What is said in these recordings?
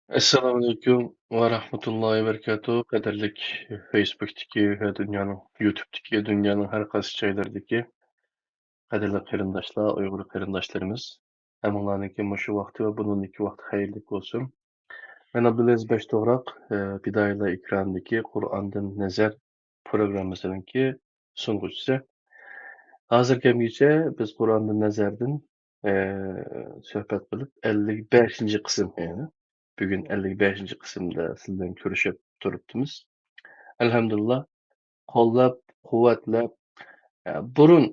Assalamu alaikum wa rahmatullahi wa barakatuh. Qadarlik Facebook'taki ve YouTube'daki dünyanın her qaysı joylaridagi qadarli qarindoshlar, Uyg'ur qarindoshlarimiz. Hammalarniki mushu vaqti va buningki vaqti xayrli bo'lsin. Men Abdulaziz Bashto'g'roq, Bidoylar ekranidagi Qur'ondan nazar programmasininki sunğuchisi. Hozirgacha biz Qur'ondan nazardan suhbat qilib 55 qism yani. Bugün 55 qismda sizdan ko'rishib turibdimiz. Alhamdulillah, qo'llab, quvvatlab, burun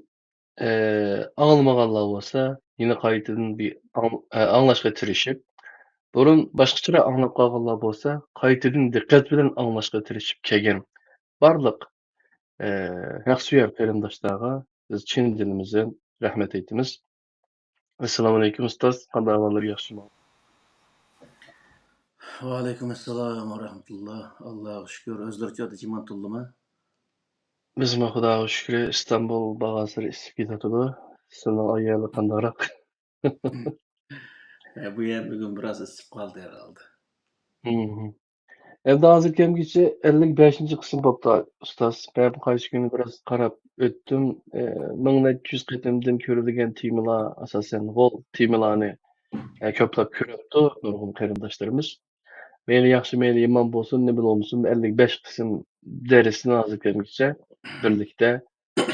anglamaganlar bo'lsa, yana qaytadan bir anglashga tirishib, burun boshqacha anglab qolganlar bo'lsa, qaytadan diqqat bilan anglashga tirishib kelgan barliq haqsuyar qarindoshlarga biz chin dilimizdan rahmat aytamiz. Assalomu alaykum ustoz, qanday ahvollar, yaxshimi? Aleyküm selam ve rahmetullah. Allah'a şükür. Özlerce adı cimantullama. Bizme Xudoga shukri, Istanbul bag'asiri isib ketadi. Sizning ayoli qandayroq? Bu yer bugün biraz ısıp kaldı herhalde. Endi hozirgacha 55 qism bo'pti ustoz. Men qaysi kuni biroz qarab o'tdim. Ming necha yuz qatimdan ko'rilgan temalar, asosan g'ol temalarni ko'plab ko'ryapti nurg'un qarindoshlarimiz. Meyli yaxshi, meyli yomon bo'lsin, nima bo'lmasin, 55 qism darsni hozirgacha birlikda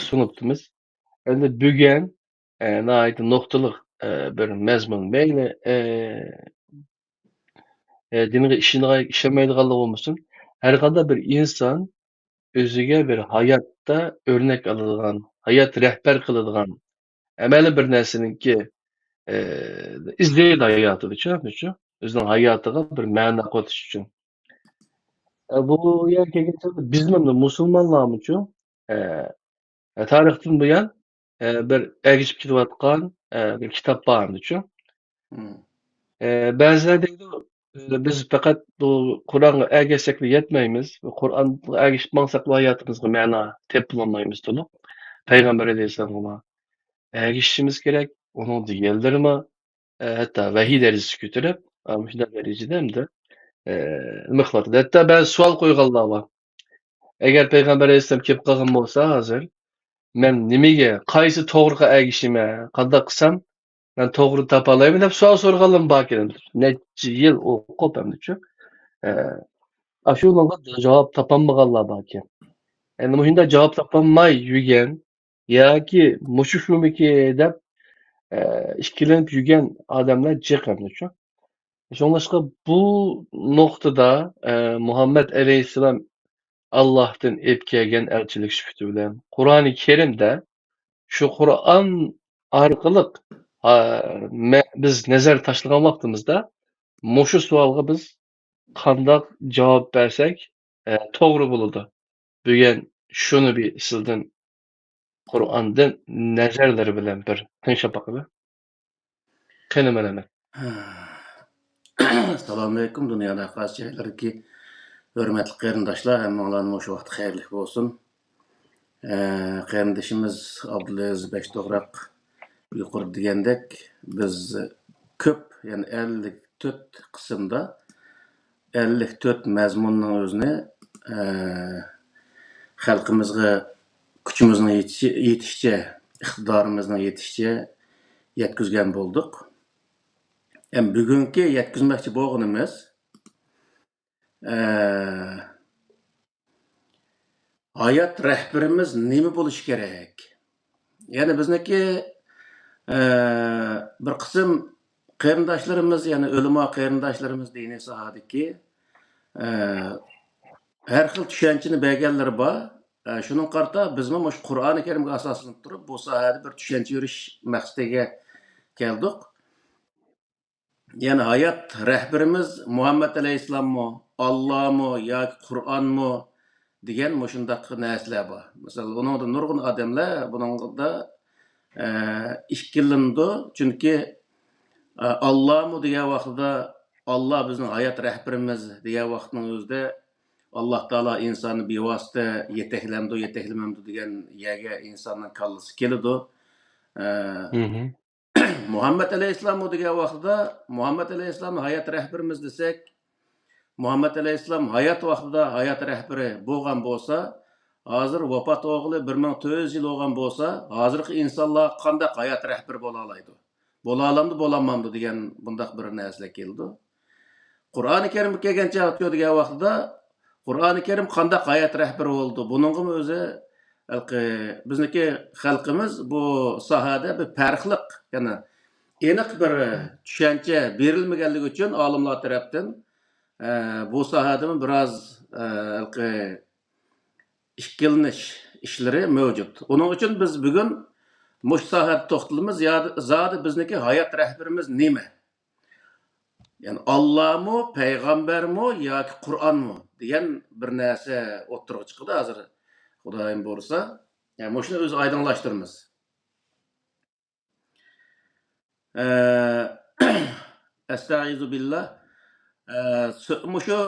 sunibdimiz. Endi bugun nihoyat nuqtaliq bir mazmun meyli diniga ishonmaydiganlar bo'lmasin, har qanday bir inson o'ziga bir hayotda o'rnak oladigan, hayot rahbar qiladigan amaliy bir narsaniki izlaydi hayotida, o'zining hayotiga bir ma'no qo'shish uchun. Bu yerga kelguncha bizmi musulmonlarmi uchun tarixdan buyon bir ergishib ketayotgan bir kitob bormichu. Ba'zilar deydi, biz faqat bu Qur'onga ergashsakla yetmaymiz. Qur'onga ergashib maqsaqla hayotimizga ma'no topolmaymiz to'liq. Payg'ambar alayhissalomga ergashishimiz kerak. Uning deganlarini hatto vahiy darajasiga ko'tarib, shunday darajada hamda nima qiladi. Hatto ba'zi savol qo'yganlar bor. Agar payg'ambar alayhissalom kelib qolgan bo'lsa hozir, men nimaga, qaysi to'g'riga ergashayman, qanday qilsam ben to'g'ri topa olayman deb savol so'raganlar bor ekan. Necha yil o'qib hamdachu. Ashulanga javob topolmaganlar bor ekan. Endi shunda javob topolmay yurgan yoki mushu shumiki deb ikkilanib yurgan odamlar jiq hamdachu. Shunlashqa bu nuqtada Muhammed Aleyhisselam Allah'tan ep kelgan elçilik sübütü bilen Kur'an-ı Kerim'de şu Kur'an arqılıq biz nazar taşlagan vaqtimizda muşu sualga biz qandaq javob bersak to'g'ri bo'ladi. Bugun shuni bir sizdan Qur'ondan nazarlari bilan bir tinglab baqili. Qani mana. Assalamu alaikum. Dünyada qaysi joylardagi hurmatli qarindoshlar, hammalarning o'sha vaqt xayrli bo'lsin. Qarindoshimiz Abdulaziz Bashto'g'roq yuqori degandek, biz ko'p, ya'ni 54 qismda 54 mazmunning o'zini xalqimizga kuchimizning yetishicha, iqtidorimizning yetishicha yetkazgan bo'ldik. Bugungi yetkazmoqchi bo'lganimiz hayot rahbarimiz nima bo'lishi kerak? Ya'ni bizniki bir qism qarindoshlarimiz, ya'ni ulamo qarindoshlarimiz diniy sohadagi har xil tushunchani berganlari bor. Shuning qarta bizmi mush Qur'oni Karimga asoslanib turib bu sohada bir tushuncha yurish maqsadiga keldik. Yani hayat rehberimiz Muhammed Aleyhisselam'mı, Allah'mı, ya Kur'an'mı degan mushundaq narsalar bor. Mesela onun da nurgun adamlar bunun da işkillindi. Çünkü Allah'mı degan vaqtda Allah bizning hayat rehberimiz degan vaqtning o'zida Allah Taala insonni bevosita yetaklamdi degan yerga insonning kallasi keladi. Muhammed Aleyhisselam degan vaqtda Muhammed Aleyhisselam hayat rehberimiz desek, Muhammed Aleyhisselam hayat vaqtida hayat rəhbəri bo'lgan bo'lsa, hozir vafot o'g'li 1400 yil bo'lgan bo'lsa, hozirgi insonlar qanday hayot rəhbəri bo'la oladi? Bo'la olamdi, bo'lamamdi degan bundaq bir narsa keldi. Qur'oni Karim kelgancha degan vaqtida Qur'oni Karim qanday hayot rəhbəri bo'ldi? Buningmi o'zi bizniki xalqimiz bu sohada bir farqliq, ya'ni aniq bir tushuncha berilmaganligi uchun olimlar tarafdan bu sohada biroz ikkilanish ishlari mavjud. Onun uchun biz bugun mush sohada to'xtalamiz. Zodi bizniki hayot rahbarimiz nima? Yani Allahmı, payg'ambarmi yoki Qur'onmi degan bir narsa o'tirib chiqdi hozir. Xudoyim bo'lsa, yani shuni o'zi oydinlashtiramiz. Estaizu billah. Mushu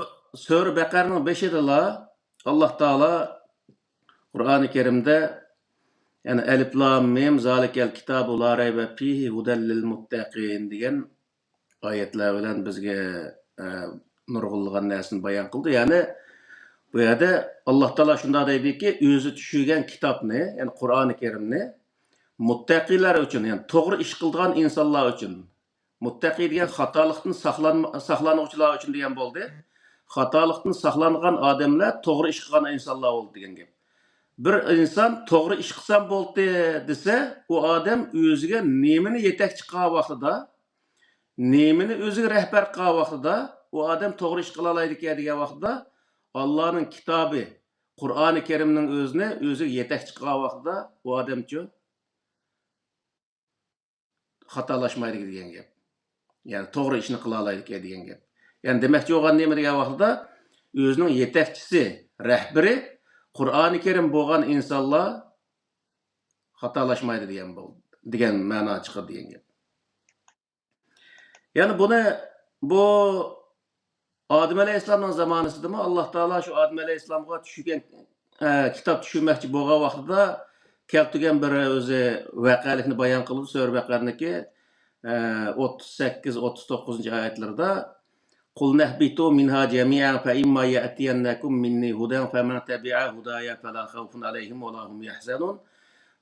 Sura Baqarning 5'ida Allah Taala Qur'oni Karimda yani Elif Lam Mim zalikel kitabu la rayba fihi hudal lil muttaqin degan oyatlar bilan bizga nurg'ulg'an narsani bayon qildi. Ya'ni bu yerda Alloh taolo shunday deydiki, o'zi tushirgan kitobni, ya'ni Qur'oni Karimni muttaqilar uchun, ya'ni to'g'ri ish qilgan insonlar uchun, muttaqi degan xatolikdan saqlanuvchilar uchun degan bo'ldi. Xatolikdan saqlangan odamlar to'g'ri ish qilgan insonlar bo'ldi degan gap. Bir inson to'g'ri ish qilsam bo'ldi desa, u odam o'ziga nemini yetakchi qilgan vaqtida, nemini o'ziga rahbar qilgan vaqtida, u odam to'g'ri ish qila oladi degan vaqtida Allohning kitobi, Qur'oni Karimning o'zini o'ziga yetakchi qilgan vaqtida u odamchi xatolashmaydi degan gap. Yani to'g'ri ishni qila oladi degan gap. Yani demakchi bo'lgan nima degan vaqtida o'zining yetakchisi, rahbari Qur'oni Karim bo'lgan insonlar xatolashmaydi degan ma'no chiqadi degan gap. Yani bu Adem Aleyhisselam'ın zamanısıdırmı? Allah Teala şu Adem Aleyhisselam'a tushgan kitob tushirmoqchi bo'lgan vaqtida keltirgan bir o'zi voqealikni bayon qildi. Sura Baqarniki 38-39 oyatlarda Qul nahbitu minha jami'an fa imma ya'tiyannakum minni hudan faman tabi'a hudaya fala khawfun alayhim wa lahum yahzanun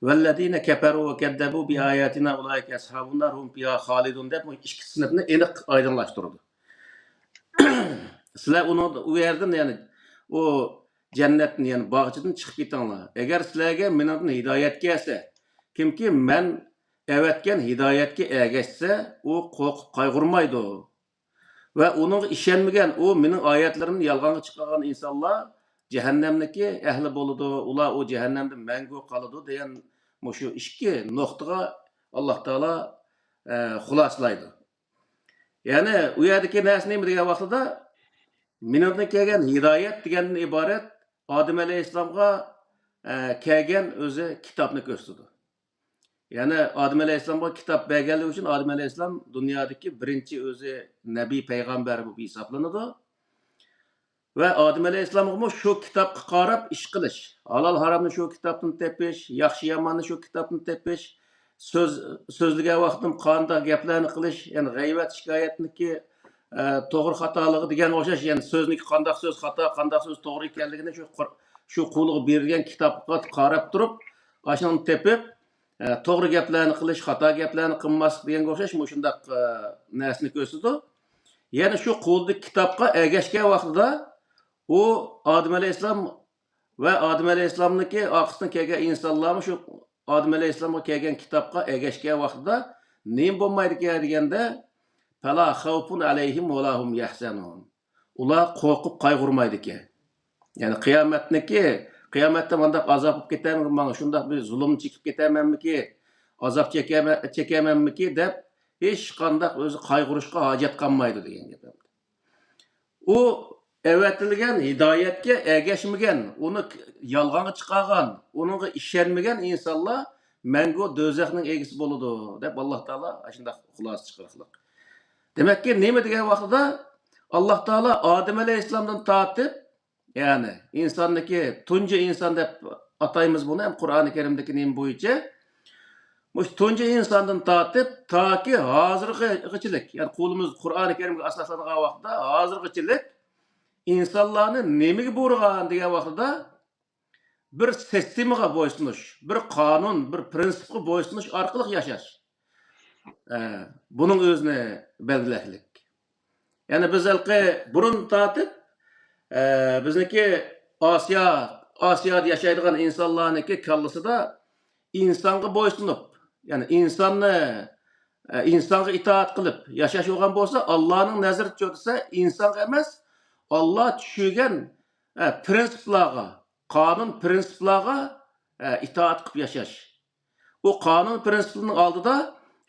vellezina kafaru ve keddebu bi ayatina ulaika ashabun nar hum fiha khalidun deb ikki sinfni aniq oydinlashtirdi. Sizlar uni u yerdan, ya'ni o jannatni, ya'ni bog'chidan chiqib ketinglar. Agar sizlarga mendan hidoyat kelsa, kimki men avatgan hidoyatga ergashsa, u qo'rqib qayg'urmaydi. Va uning ishonmagan, u mening oyatlarimni yolg'onga chiqargan insonlar jahannamniki ahli bo'ladi. Ular o jahannamda mangu qoladi degan shu ikki nuqtaga Alloh taolo xulosalaydi. Yani u yerdagi narsa nima degan vaqtida mendan kelgan hidoyat degandan iborat Adem Aleyhisselamga kelgan o'zi kitobni ko'rsatdi. Yani Adem Aleyhisselamga kitob berganligi uchun Adem Aleyhisselam dunyodagi birinchi o'zi nabiy payg'ambar bo'lib hisoblanadi. Va Adem Aleyhisselamga shu kitobga qarab ish qilish, halol haromni shu kitobdan tepish, yaxshi yomonni shu kitobdan tepish, so'zlagan vaqtim qanday gaplarni qilish, ya'ni g'aybat shikoyatniki to'g'ri xatoligi degan o'xshash, ya'ni so'zniki qanday so'z xato, qanday so'z to'g'ri ekanligini shu qulga berilgan kitobga qarab turib, ashuni tepib, to'g'ri gaplarni qilish, xato gaplarni qilmaslik deganga o'xshash shunday narsani ko'rsatdi. Ya'ni shu qulning kitobga ergashgan vaqtida u Adem Aleyhisselam va Adem Aleyhisselamniki orqasidan kelgan insonlarmi shu Adem Aleyhisselam'a kelgan kitobga ergashgan vaqtida nima bo'lmaydi deganda fala xawfun alayhim va lahum yahzanun. Ular qo'rqib qayg'urmaydi ekan. Ya'ni qiyomatda mendaq azob bo'lib ketamanmi, menga shunday bir zulm chekib ketamanmiki, azob chekamanmiki deb hech qanday o'zi qayg'urishga hojat qolmaydi degan gap. U evatilgan hidoyatga ergashmagan, uni yolg'onga chiqargan, uningga ishonmagan insonlar mangu do'zaxning egisi bo'ladi deb Alloh taolo shunday xulosa chiqardi. Demakki, nima degan vaqtida Alloh taolo Adem Aleyhisselamdan tortib, ya'ni insonniki tunji inson deb ataymiz buni ham Qur'oni Karimdagi nima bo'yicha, mush tunji insondan tortib toki hozirgachilik, ya'ni qo'limiz Qur'oni Karimga asoslangan vaqtda hozirgachilik insonlarni nimaga buyurgan degan vaqtida bir sistemaga bo'ysunish, bir qonun, bir prinsipga bo'ysunish orqali yashash. Buning o'zini belgilaylik. Ya'ni biz burun tortib bizniki Osiyoda yashaydigan insonlarniki kallasida insonga bo'ysunib, ya'ni insonga itoat qilib yashash bo'lgan bo'lsa, Allohning nazarida ko'rsa insonga emas, Alloh tushirgan prinsiplarga, qonun prinsiplarga itoat qilib yashash. O qonun prinsipinin oldida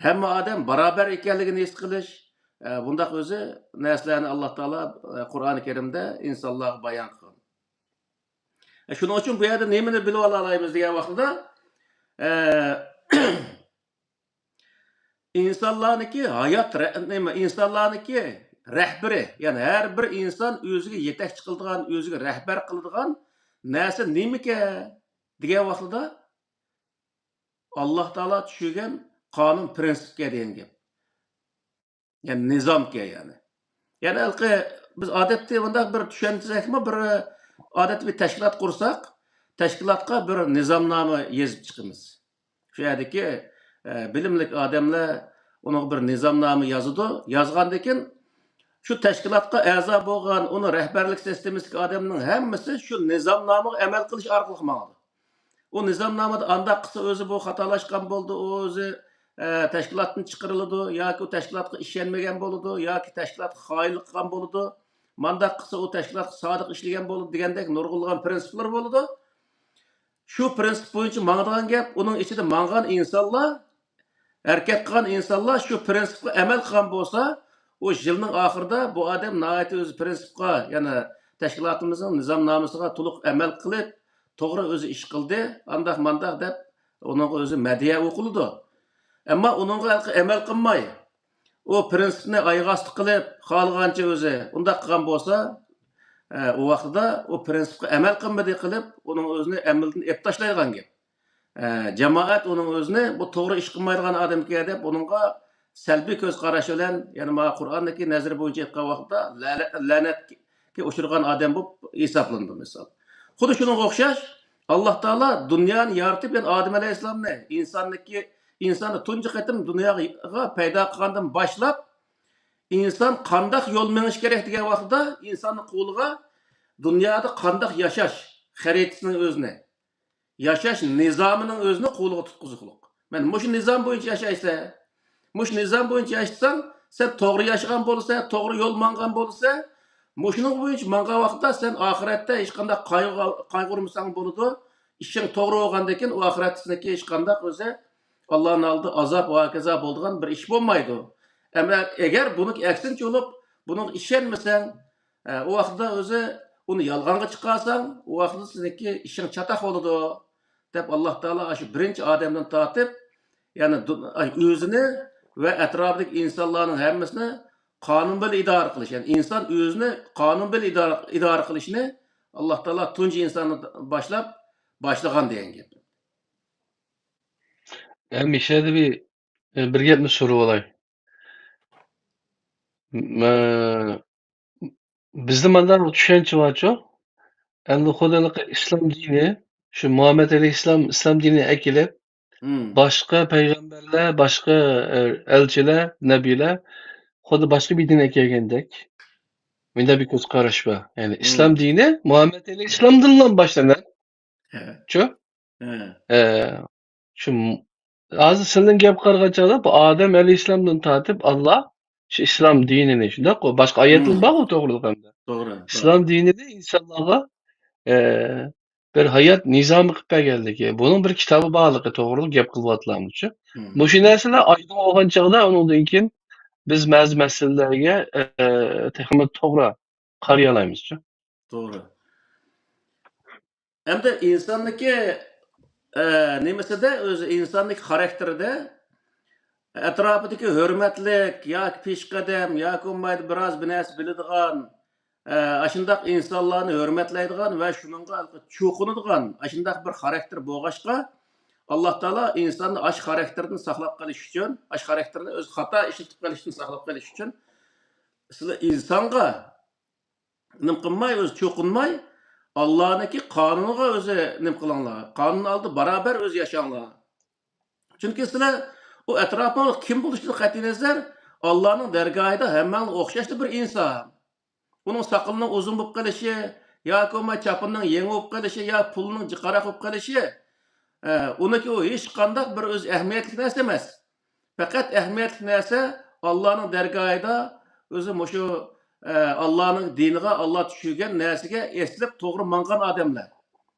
hamma odam barobar ekanligini his qilish, bundaq o'zi narsalarni Alloh taolo Qur'oni Karimda insonlarga bayon qilgan. Shuning uchun bu yerda nimani bilib olaymiz degan vaqtida insonlarniki insonlarniki rahbari, ya'ni har bir inson o'ziga yetakchi qiladigan, o'ziga rahbar qiladigan narsa nimaki degan vaqtida Alloh taolo tushirgan qonun prinsipga degan gap. Ya'ni nizomga yani. Ya'ni biz odatda bunday bir tushuntirsakmi, bir odatda bir tashkilot qursak, tashkilotga bir nizomnoma yozib chiqamiz. Shu yerdagi bilimli odamlar uning bir nizomnoma yozadi. Yozgandan keyin shu tashkilotga a'zo bo'lgan, uni rahbarlik sistemadagi odamning hammasi shu nizomnomaga amal qilish orqali mangadi. O nizomnomada andaq qilsa o'zi bu xatolashgan bo'ldi, o'zi tashkilotdan chiqariladi yoki u tashkilotga ishonmagan bo'ladi yoki tashkilotga xoinlik qilgan bo'ladi. Mandaq qilsa u tashkilotga sodiq ishlagan bo'ladi degandek nurg'ulg'an prinsiplar bo'ladi. Shu prinsip bo'yicha mangadigan gap, uning ichida mangan insonlar, harakat qilgan insonlar shu prinsipga amal qilgan bo'lsa, o yilning oxirida bu odam nihoyatda o'z prinsipga, ya'ni tashkilotimizning nizomnomasiga to'liq amal qilib, to'g'ri o'zi ish qildi, andaq mandaq deb uning o'zi madhiya o'qiladi. Ammo uningga amal qilmay, o prinsipni oyg'osti qilib, xohlagancha o'zi undaq qilgan bo'lsa, o vaqtida o prinsipga amal qilmadi qilib, uning o'zini amaldan ep tashlaydigan gap. Jamoat uning o'zini bu to'g'ri ish qilmaydigan odamga deb uningga salbiy ko'z qarash bilan, ya'ni Qur'ondagi nazar bo'yicha aytgan vaqtda la'natga uchirgan odam bo'lib hisoblandi misol. Xuddi shunga o'xshash Alloh taolo dunyoni yaratib, yani Odam alayhissalomni insonni tunji qatim dunyoga paydo qilgandan boshlab inson qanday yo'l menish kerak degan vaqtda insonning qo'liga dunyoda qanday yashash xaritasining o'zini, yashash nizomining o'zini qo'liga tutqiziqliq. Men mush nizom bo'yicha yashaysa, mush nizom bo'yicha yashasang, sen to'g'ri yashagan bo'lsa, to'g'ri yo'l mangan bo'lsa, mushuning bo'yicha mangan vaqtda sen oxiratda hech qanday qayg'urmasang bo'ladi. Ishing to'g'ri bo'lgandan keyin u oxiratdagi hech qanday o'zi Allohning oldida azob va kazo bo'ladigan bir ish bo'lmaydi. Ammo agar buni aksincha bo'lib, buning ishonmasang, u vaqtda o'zi uni yolg'onga chiqarsang, u vaqtda sizniki ishing chataq bo'ladi deb Alloh taolo shu birinchi odamdan tortib, ya'ni o'zini va atrofidagi insonlarning hammasini qonun bilan idora qilish, ya'ni inson o'zini qonun bilan idora qilishni Alloh taolo tunji insonni boshlagan degan gap. Mishada bir gapni so'rab olay. Bizda mandaq tushuncha borchu. Endi Xudoning islom dini, shu Muhammad alayhissalom islom dinini akilib, boshqa payg'ambarlar, boshqa elchilar, nabiylar xuddi boshqa bir din kelgandek. Menda bir ko'z qarash bor. Ya'ni islom dini Muhammad alayhissalomdan boshlanadi. Shu? Shu hozir sizning gap qarag'achada bu Odam alayhissalomdan tortib Alloh shu islom dinini shundoq boshqa oyatlar bor to'g'rilik hamda. To'g'ri. İslam dinida insonlarga bir hayot nizomi qilib berganligi, buning bir kitobi borligi to'g'ri gap qilyapmiz-ku. Shu narsalar oydin bo'lgan chog'da undan keyin biz ba'zi masalalarga to'g'ri qaray olamiz-ku. To'g'ri. Hamda insonniki nimasida o'zi insonlik xarakterida atrofidagi hurmatlik yoki peshqadam yoki bo'lmaydi biroz bir narsa biladigan ashundaq insonlarni hurmatlaydigan va shuningga cho'qinadigan ashundaq bir xarakter bo'lg'achqa Alloh taolo insonni ash xarakterni saqlab qolish uchun, ash xarakterni o'z xato ishlatib qolishdan saqlab qolish uchun sizlar insonga nim qilmay, o'zi cho'qinmay, Allohniki qonuniga o'zi nim qilinglar. Qonun oldi barobar o'zi yashanglar. Chunki sizlar u atrofingizda kim bo'lishidan qat'iy nazar Allohning dargohida hammang o'xshashli bir inson. Uning soqolining uzun bo'lib qolishi, yoki bo'lmay chopinning yangi bo'lib qolishi, yo pulning jiqaroq bo'lib qolishi, uniki u hech qanday bir o'z ahamiyatli narsa emas. Faqat ahamiyatli narsa Allohning dargohida o'zi mushu Allohning diniga, Alloh tushirgan narsaga eslab to'g'ri mangan odamlar.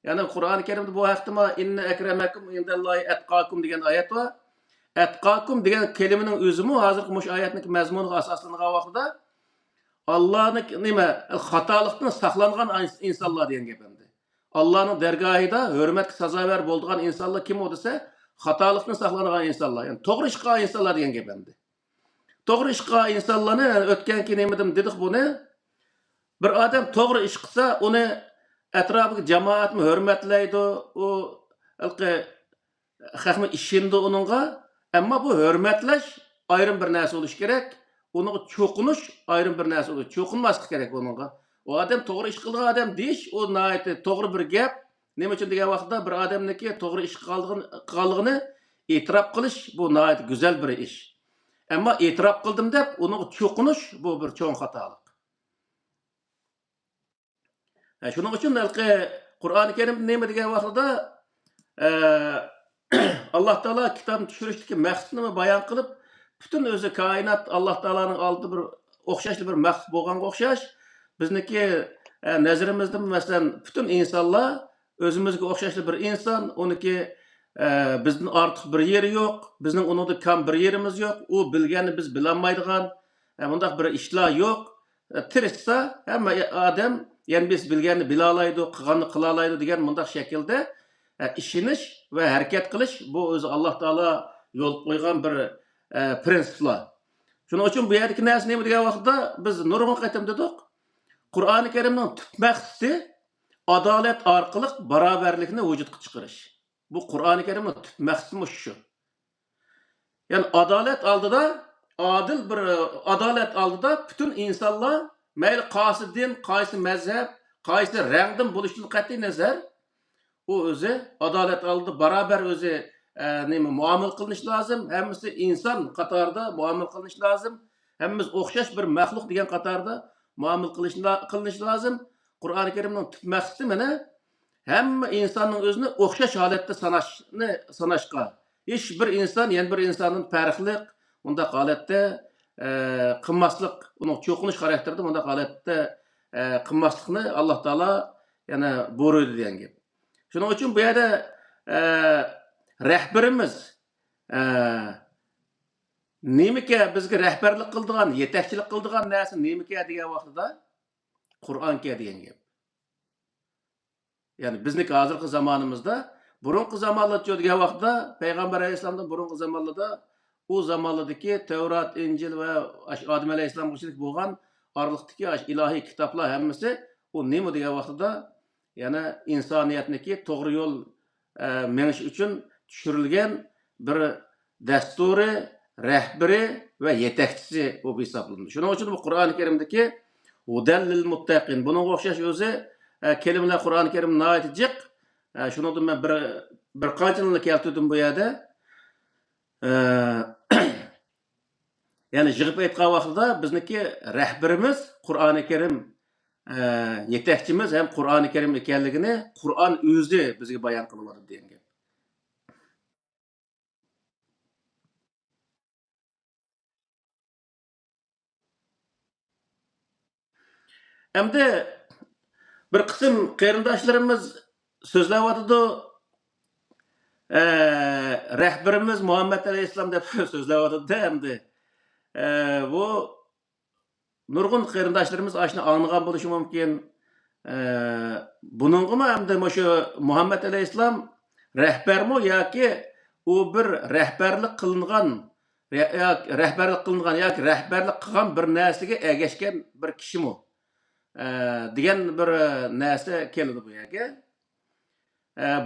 Ya'ni Qur'oni Karimda bu haqda inna akramakum indallohi atqakum degan oyat bor. Atqakum degan kelimaning o'zimi hozirgi mush oyatning mazmuniga asoslangan vaqtida Allohning nima xatolikdan saqlangan insonlar degan gap endi. Allohning dargohida hurmatga sazovor bo'lgan insonlar kim o desa, xatolikdan saqlangan insonlar, ya'ni to'g'ri ish qilgan insonlar degan gap endi. To'g'ri ish qilgan insonlarni o'tganki nemadim dedik buni. Bir odam to'g'ri ish qilsa, uni atrofiga jamoatmi hurmatlaydi, u xalqmi ishindi uningga, ammo bu hurmatlash ayrim bir narsa bo'lish kerak. Uning cho'qinish ayrim bir narsa bo'lish, cho'qinmaslik kerak uningga. O odam to'g'ri ish qilgan odam deyish, u nihoyatda to'g'ri bir gap. Nima uchun degan vaqtda bir odamniki to'g'ri ish qilganligini e'tirof qilish bu nihoyat go'zal bir ish. Ammo e'tirof qildim deb uni cho'qinish bu bir cho'ng xatolik. Shuning uchun Qur'oni Karim nima degan vaqtida Alloh taolo kitobni tushirishdagi maqsadni bayon qilib, butun o'zi koinot Alloh taolaning oldida bir o'xshashli bir maqsad bo'lganga o'xshash, bizniki nazarimizda masalan butun insonlar o'zimizga o'xshashli bir inson, uniki bizning ortiq bir yeri yo'q, bizning unida kam bir yerimiz yo'q, u bilganni biz bilolmaydigan bunday bir ishlar yo'q. Tirishsa hamma odam yani biz bilganni bila olaydi, qilganni qila olaydi degan bunday shaklda ishinish va harakat qilish bu o'zi Alloh taolo yo'l qo'ygan bir prinsiplar. Shuning uchun bu yerdagi narsa nima degan vaqtda biz nurg'un qatam dedik. Qur'oni Karimning tub maqsadi adolat orqali barobarlikni vujudga chiqarish. Bu Qur'oni Karimning tub maqsadi shu. Ya'ni adolat oldida adil bir adolat oldida bütün insonlar mayli qaysi din, qaysi mazhab, qaysi rangdan bo'lishidan qat'iy nazar u o'zi adolat oldida barobar o'zi nima muomala qilinish lozim. Hammasi inson qatorida muomala qilinish lozim. Hammamiz o'xshash bir maxluq degan qatorida muomala qilinish lozim. Qur'oni Karimning tub maqsadi mana hamma insonning o'zini o'xshash holatda sanashga. Hech bir inson yana bir insondan farqli unda holatda qilmaslik, uning cho'qinish xarakterida unda holatda qilmaslikni Alloh taolo yana buyurdi degan gap. Shuning uchun bu yerda rahbarimiz nimaki bizga rahbarlik qildigan, yetakchilik qildigan narsa nimaki degan vaqtida Qur'onga degan gap. Yani bizniki hozirgi zamonimizda burungi zamonlarda degan vaqtda payg'ambar alayhisolamdan burungi zamonlarda u zamondagi Tevrat, Injil va Odam alayhisolamga bo'lgan orliqdagi ilohiy kitoblar hammasi u nima degan vaqtida yana insoniyatniki to'g'ri yo'l menish uchun tushirilgan bir dasturi, rahbari va yetakchisi bo'lib hisoblanadi. Shuning uchun bu Qur'oni Karimdagi hudallil muttaqin bunga o'xshash o'zi kelimalar Qur'oni Karim nihoyat jiq. Shundan men bir qanchalarni keltirdim bu yerda. Yani yig'ib aytgan vaqtida bizniki rahbarimiz Qur'oni Karim yetakchimiz ham Qur'oni Karim ekanligini Qur'on o'zi bizga bayon qilib berdi degan gap. Endi bir qism qarindoshlarimiz so'zlayotdi. Rahbarimiz Muhammad alayhisalom deb so'zlayotdi endi. Bu nurg'un qarindoshlarimiz ashuni anglagan bo'lishi mumkin. Buningmi endi shu Muhammad alayhisalom rahbarmi yoki u bir rahbarlik qilingan yoki rahbarlik qilgan bir narsaga ergashgan bir kishimi degan bir narsa keldi bu yerga.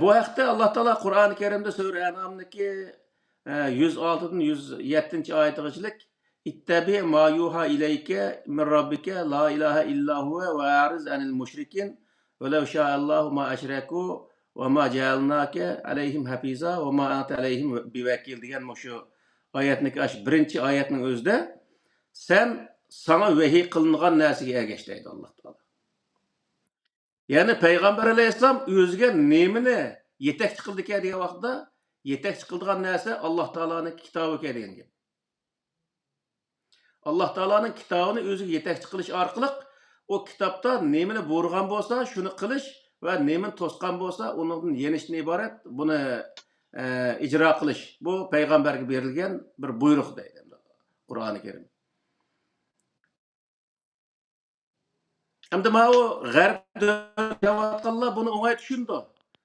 Bu haqda Alloh taolo Qur'oni Karimda sura An'amdagi 106dan 107 oyatgacha İttabi ma yuha ileyke min rabbike la ilahe illa huve ve ariz anil müşrikin ve lev şa'allahu ma eşreku ve ma cealnake aleyhim hafiza ve ma ente aleyhim bivekil degan şu ayetniki birinchi ayetning o'zida sen sana vahiy qilingan narsaga ergash deydi Alloh taolo. Ya'ni payg'ambar alayhissalom o'ziga nemani yetakchi qildi ekan degan vaqtda yetakchi qildigan narsa Alloh taoloning kitobi ekan degan gap. Alloh taoloning kitobini o'ziga yetakchi qilish orqali o kitobda nemani buyurgan bo'lsa, shuni qilish va nemani to'sgan bo'lsa, undan yenishdan iborat buni ijro qilish. Bu payg'ambarga berilgan bir buyruq deydi Qur'oni Karim. Hamda o g'arb davlatlar buni o'ngay tushundi.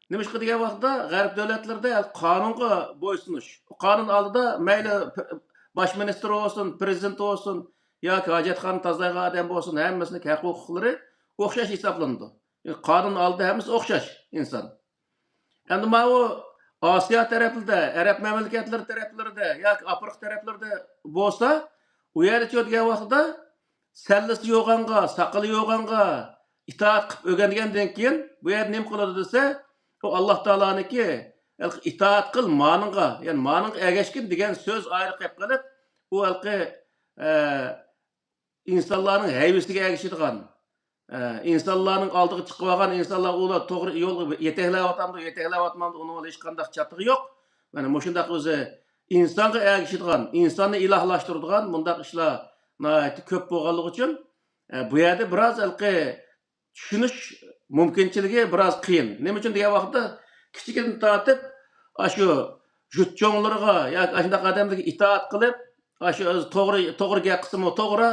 Nima ish qilgan vaqtda g'arb davlatlarida qonunga bo'ysunish. Qonun oldida mayli bosh ministr olsun, prezident olsun yoki hojatxona tozalagan odam bo'lsin, hammasini haq-huquqlari o'xshash hisoblandi. Qonun oldida hammasi o'xshash inson. Endi mana u Osiyo tarafida, Arab mamlakatlari taraflarida yoki Afrika taraflarida bo'lsa, u yerda degan vaqtda sallisi yo'g'anga, saqili yo'g'anga itoat qilib o'rgangandan keyin bu yer nima qiladi desa, o Alloh taoloniki itoat qil ma'ningga, ya'ni ma'ningga ergashgin degan so'z ayri qilib qilib, u insonlarning haybisiga ergashadigan, insonlarning oldiga chiqib olgan insonlar ular to'g'ri yo'lga yetaklayotmamdi, uni hech qanday chatig'i yo'q. Mana shundaq o'zi insonga ergashadigan, insonni ilohlashtiradigan bundaq ishlar ko'p bo'lganligi uchun bu yerda biroz tushunish mumkinchiligi biroz qiyin. Nima uchun degan vaqtda kichikdan tortib shu jutcho'nglarga yoki shunday odamlarga itoat qilib, shu o'zi to'g'ri gap qismi to'g'ri,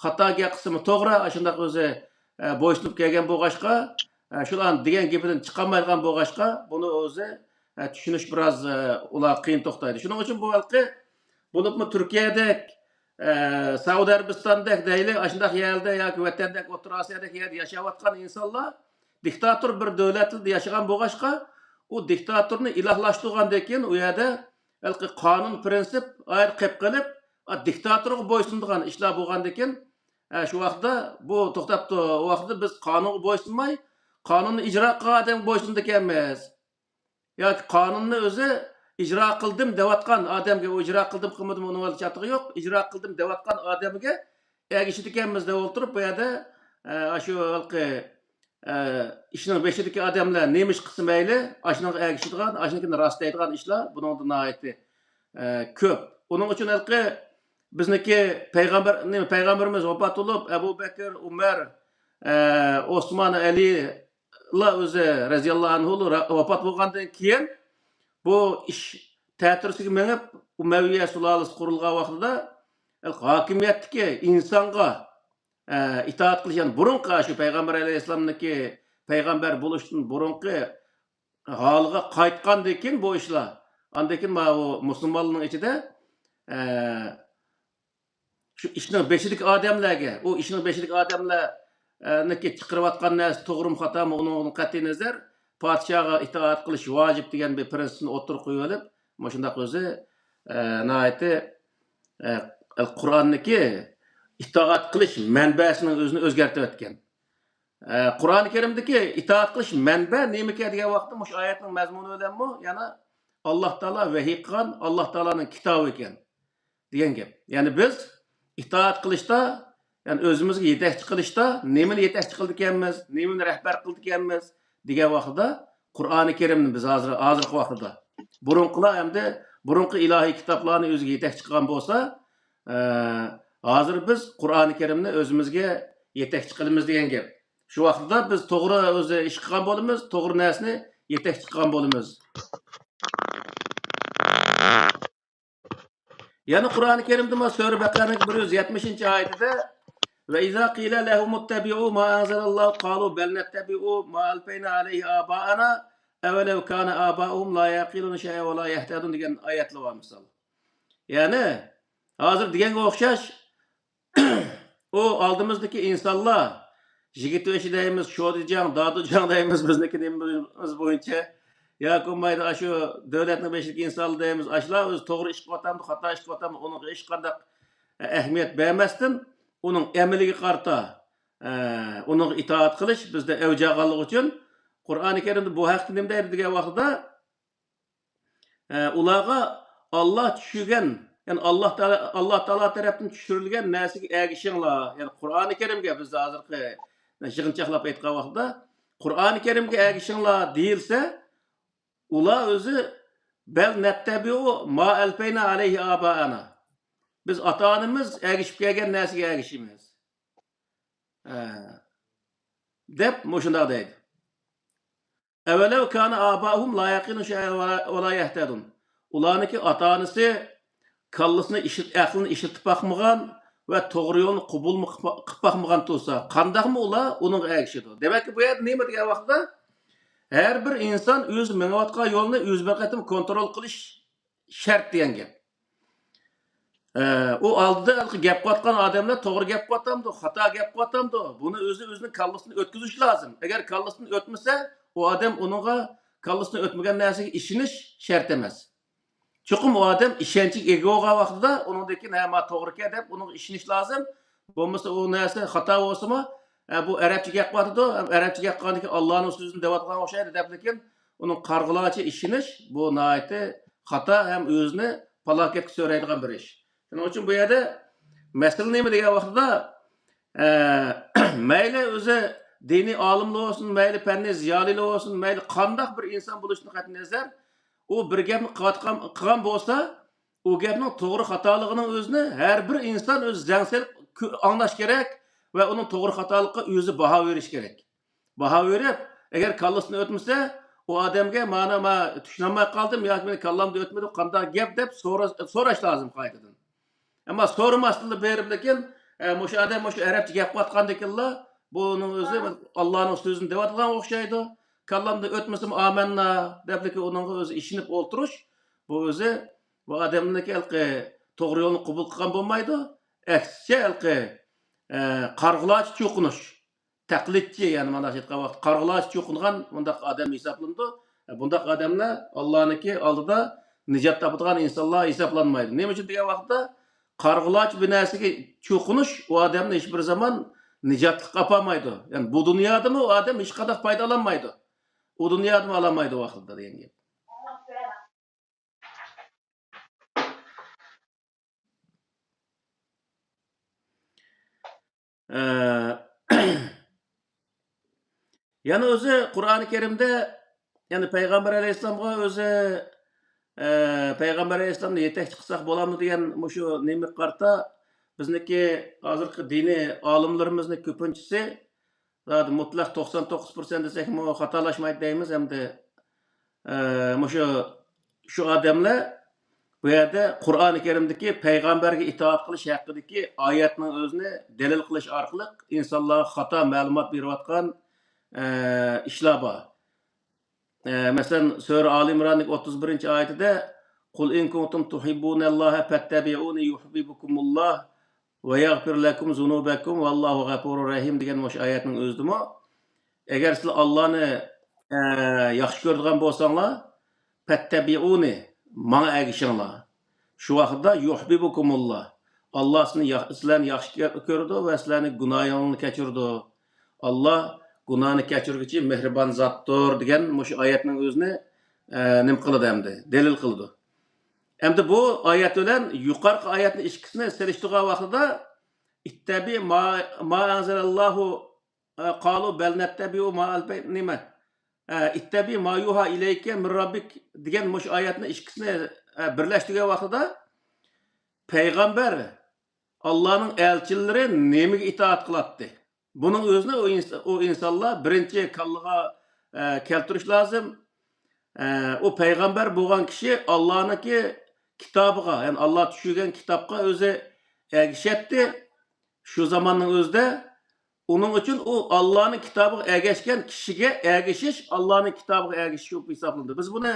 xato gap qismi to'g'ri, shunday o'zi bo'ysunib kelgan bo'lg'achqa, shular degan gapidan chiqolmaydigan bo'lg'achqa, buni o'zi tushunish biroz ular qiyin to'xtaydi. Shuning uchun bu bo'libmi Turkiyadek, Saudiya Arabistondek deyli, shunday yerda yoki vatandek O'rta Osiyodek yerda yashayotgan insonlar diktator bir davlatda yashagan bo'lg'achqa, u diktatorni ilohlashtirgandan keyin u yerda qonun prinsip ayr qilib qilib, diktatorga bo'ysunadigan ishlar bo'lgandan keyin shu vaqtda bu to'xtabdi. U vaqtda biz qonunga bo'ysunmay, qonunni ijro qilgan odamga bo'ysundik ekanmiz. Yoki qonunni o'zi ijro qildim deyotgan odamga o ijro qildim qilmadim uni chatig'i yo'q. Ijro qildim deyotgan odamga ergashib ekanmiz deb o'tirib bu yerda shu ishning beshidagi odamlar nima ish qilsa mayli, ashunga ergashadigan, ashunga rostlaydigan ishlar buningdan nihoyatda ko'p. Uning uchun bizniki payg'ambarimiz vafot bo'lib, Abu Bakr, Umar, Osmon, Ali o'zi raziyallohu anhu vafot bo'lgandan keyin bu ish ta'tirsiga menib Umayya sulolasi qurilgan vaqtida hokimiyatdagi insonga itoat qilishgan burunqi shu payg'ambar alayhissalomniki payg'ambar bo'lishdan burunqi holiga qaytgandan keyin bu ishlar andan keyin bu musulmonlarning ichida shu ishning beshidagi odamlarga, u ishning beshidagi odamlarniki chiqarayotgan narsa to'g'rimi xatomi uni qat'iy nazar podshoga itoat qilish vojib degan bir prinsipni o'tirib qo'yib olib, mana shundaq o'zi nihoyatda Qur'onniki itoat qilish manbasining o'zini o'zgartirib o'tgan. Qur'oni Karimdagi itoat qilish manba nima ekan degan vaqtda shu oyatning mazmuni bilanmi, yana Alloh taolo vahiy qilgan, Alloh taoloning kitobi ekan degan gap. Ya'ni biz itoat qilishda, ya'ni o'zimizga yetakchi qilishda nimani yetakchi qildi ekanmiz, nimani rahbar qildi ekanmiz degan vaqtda Qur'oni Karimni biz hozirgi vaqtda burunqilar hamda burunqi ilohiy kitoblarni o'ziga yetakchi qilgan bo'lsa, hozir biz Qur'oni Karimni o'zimizga yetakchi qilamiz degan gap. Shu vaqtda biz to'g'ri o'zi ish qilgan bo'lamiz, to'g'ri narsani yetakchi qilgan bo'lamiz. Yana Qur'oni Karimda Sura Baqaraning 170-oyatida va iza qila lahum ittabi'u ma anzalallohu qalu bal nattabi'u ma alfayna alayhi aba'ana awalaw kana aba'uhum la yaqiluna shay'a va la yahtadun degan oyatlar var misal. Yani hozir deganga o'xshash o oldimizdagi insonlar yigit yoshi deymiz, sho'dijan, dodujan deymiz bizniki deymiz bo'yicha yoki mayda shu davlatning beshidagi insonlar deymiz, ashlar o'zi to'g'ri ish qilyapti, xato ish qilyapti, uni hech qanday ahamiyat bermasdan uning amaliga qarta uning itoat qilish bizda avjag'anligi uchun Qur'oni Karimda bu haqda nima deydi degan vaqtda ularga Allah tushirgan, ya'ni Allah Taala tarafdan tushirilgan narsaga ergishinglar. Ya'ni Qur'oni Karimga biz hozirgi yig'inchoqlab aytgan vaqtda Qur'oni Karimga ergishinglar deyilsa, ular o'zi bel nattabiu ma alfayna alayhi abaana. Biz ota-onamiz ergishib kelgan narsaga ergishimiz. Deb mushunda deydi. Evvelev kana abahum la yaqinu şey'en ve la yehtedun. Ularniki ota-onasi kallasını aqlini ishiltib bakmagan ve to'g'ri yo'lni qabul qilib bakmagan bo'lsa, qandaqmi ular uning ergishidi. Demak, bu yerda nima degan vaqtda har bir inson o'zi menayotgan yo'lni o'zi bir qatim kontrol qilish shart degan gap. O oldida gap qilayotgan odamlar to'g'ri gap qilyapti, xato gap qilyapti. Buni o'zining kallasini o'tkazish lozim. Agar kallasini o'tmasa, o odam uningga kallasini o'tmagan narsaga ishonish shart emas. Chuqum o odam ishonchiga ega bo'lgan vaqtida uningdagi nima to'g'ri deb uning ishonish lozim. Bo'lmasa u narsa xato bo'lsa-mu, bu arabcha gap qilyapti, arabcha gap qilgandiki Allohning so'zini deyotgan o'xshaydi deb lekin uning qarg'ilachi ishonish bu nihoyatda xato ham o'zini falokatga so'raydigan bir ish. Shuning uchun bu yerda masala nima degan vaqtda mayli o'zi diniy olimlar olsun, mayli fanni ziyolilar olsun, mayli qandoq bir inson bo'lishini qat'iy nazar, u bir gapni qilgan bo'lsa, u gapning to'g'ri xatoligining o'zini har bir inson o'zi zangsel anglash kerak va uning to'g'ri xatoligiga o'zi baho berish kerak. Baho berib, agar kallasini o'tmasa, u odamga mana tushunmay qoldim yoki meni kallamda o'tmadi, qanday gap deb so'rash lozim qaytadan. Ama so'ramasdan berib lekin o'sha odam o'sha arabcha gap qilayotgandikinlar buning o'zi Allohning so'zini deyotgan o'xshaydi. Kallamda o'tmasam amanna deb lekin uning o'zi ishonib o'tirish bu o'zi bu odamniki to'g'ri yo'lni qabul qilgan bo'lmaydi. Aksincha qarg'ilash cho'qinish, taqlidchi, ya'ni mana shu aytgan vaqt qarg'ilash cho'qingan bundaq odam hisoblandi. Bundaq odamlar Allohniki oldida nijot topadigan insonlar hisoblanmaydi. Nima uchun degan vaqtda qarg'ilaç bir narsaga cho'qinish u odamni hech bir zaman nijotga qolmaydi. Ya'ni bu dunyoda u odam hech qanday foydalanmaydi. U dunyoda olmaydi vaqtida degan gap. Yani o'zi Qur'oni Karimda yani Payg'ambar alayhisolamga o'zi Payg'ambar alayhisolamni yetakchi qilsak bo'ladimi degan shu nima qarta bizniki hozirgi diniy olimlarimizni ko'pinchisi mutlaq 99% desakmi xatolashmaydi deymiz hamda shu odamlar bu yerda Qur'oni Karimdagi payg'ambarga itoat qilish haqidagi oyatning o'zini dalil qilish orqali insonlarga xato ma'lumot berayotgan ishlar bor. Mesela Sure Ali İmran'daki 31. ayetinde "Kul in kuntum tuhibbunallaha fattabi'uni yuhibbukumullah ve yaghfir lekum zunubakum vallahu gafurur rahim" degan o'sha oyatning o'zidimi? Agar siz Allohni yaxshi ko'radigan bo'lsanglar, fattabi'uni menga ergishinglar. Shu vaqtda yuhibbukumullah. Alloh sizlarni yaxshi ko'rdi va sizlarni gunohingizni kechirdi. Alloh Günahını keçirgichi mehribon zotdir degan mush oyatning o'zini nim qildi hamda dalil qildi. Hamda bu oyat bilan yuqorqi oyatning ikkisini selishtirgan vaqtida ittabi ma anzalallohu qalu bal nattabi'u ma albayna ittabi ma yuha ilayka min rabbik degan mush oyatning ikkisini birlashtirgan vaqtida payg'ambar Allohning elchilari nemaga itoat qiladi? Bunun özüne o insanlar birinci kallaga keltiriş lazım. O peygamber bo'lgan kishi Alloh'niki kitobiga, yani Allah tushirgan kitobga o'zi ergishadi. Shu zamonning o'zida uning uchun u Allohning kitobiga ergashgan kishiga ergishish Allohning kitobiga ergishish deb hisoblanadi. Biz buni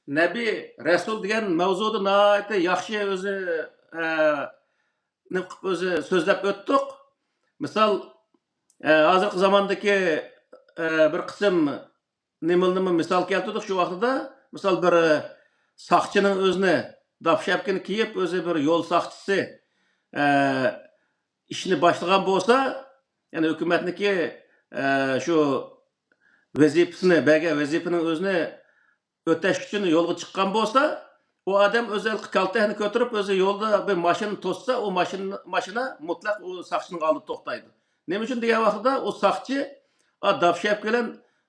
Nabi, Rasul degan mavzuda nihoyatda yaxshi o'zi so'zlab o'tdik. Misol hozirgi zamondagi bir qism nimalarni misol keltirdik shu vaqtida. Misol bir soqchining o'zini dapshapkini kiyib, o'zi bir yo'l soqchisi ishni boshlagan bo'lsa, ya'ni hukumatniki shu vazifaning o'zini o'tash uchun yo'lga chiqqan bo'lsa, u odam o'zi kaltani ko'tarib o'zi yo'lda bir mashina to'ssa, u mashina mutlaq u soqchining oldida to'xtaydi. Nima uchun degan vaqtda u soqchi dafshab bilan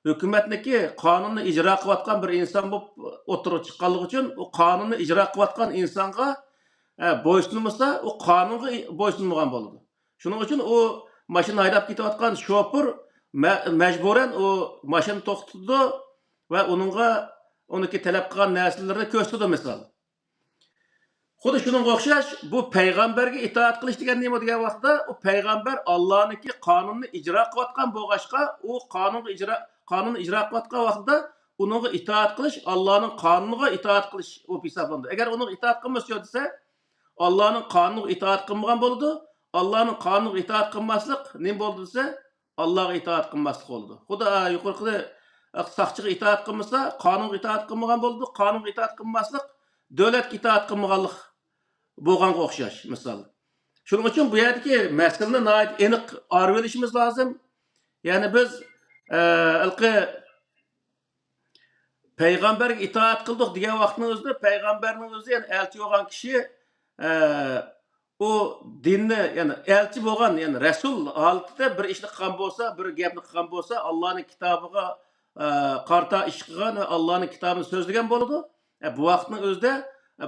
hukumatniki qonunni ijro qilayotgan bir inson bo'lib o'tirib chiqqanligi uchun u qonunni ijro qilayotgan insonga bo'ysunmasa, u qonunga bo'ysunmagan bo'ladi. Shuning uchun u mashina haydab ketayotgan shoför majburan u mashina to'xtatdi va uniki talab qilgan narsalarni ko'rsatdi misol. Xuddi shunga o'xshash bu payg'ambarga itoat qilish degan nima degan vaqtda u payg'ambar Allohniki qonunni ijro qilayotgan bo'lg'achqa u qonunni ijro qilayotgan vaqtda unga itoat qilish Allohning qonuniga itoat qilish u hisoblanadi. Agar uni itoat qilmasa desa Allohning qonuniga itoat qilmagan bo'ladi. Allohning qonuniga itoat qilmaslik nima bo'ldi desa Allohga itoat qilmaslik bo'ladi. Xudo yuqorida soqchiga itoat qilmasa qonunga itoat qilmagan bo'ladi. Qonunga itoat qilmaslik davlatga itoat qilmaganlik bo'lganga o'xshash misol. Shuning uchun bu yerdagi masalani aniq olib olishimiz lozim. Ya'ni biz payg'ambarga itoat qildik degan vaqtning o'zida payg'ambarning o'zi ya'ni elchi bo'lgan kishi u dinni ya'ni elchi bo'lgan ya'ni rasul holatida bir ishni qilgan bo'lsa, bir gapni qilgan bo'lsa, Allohning kitobiga qarta ish qilgan va Allohning kitobini so'zlagan bo'ladi. Bu vaqtning o'zida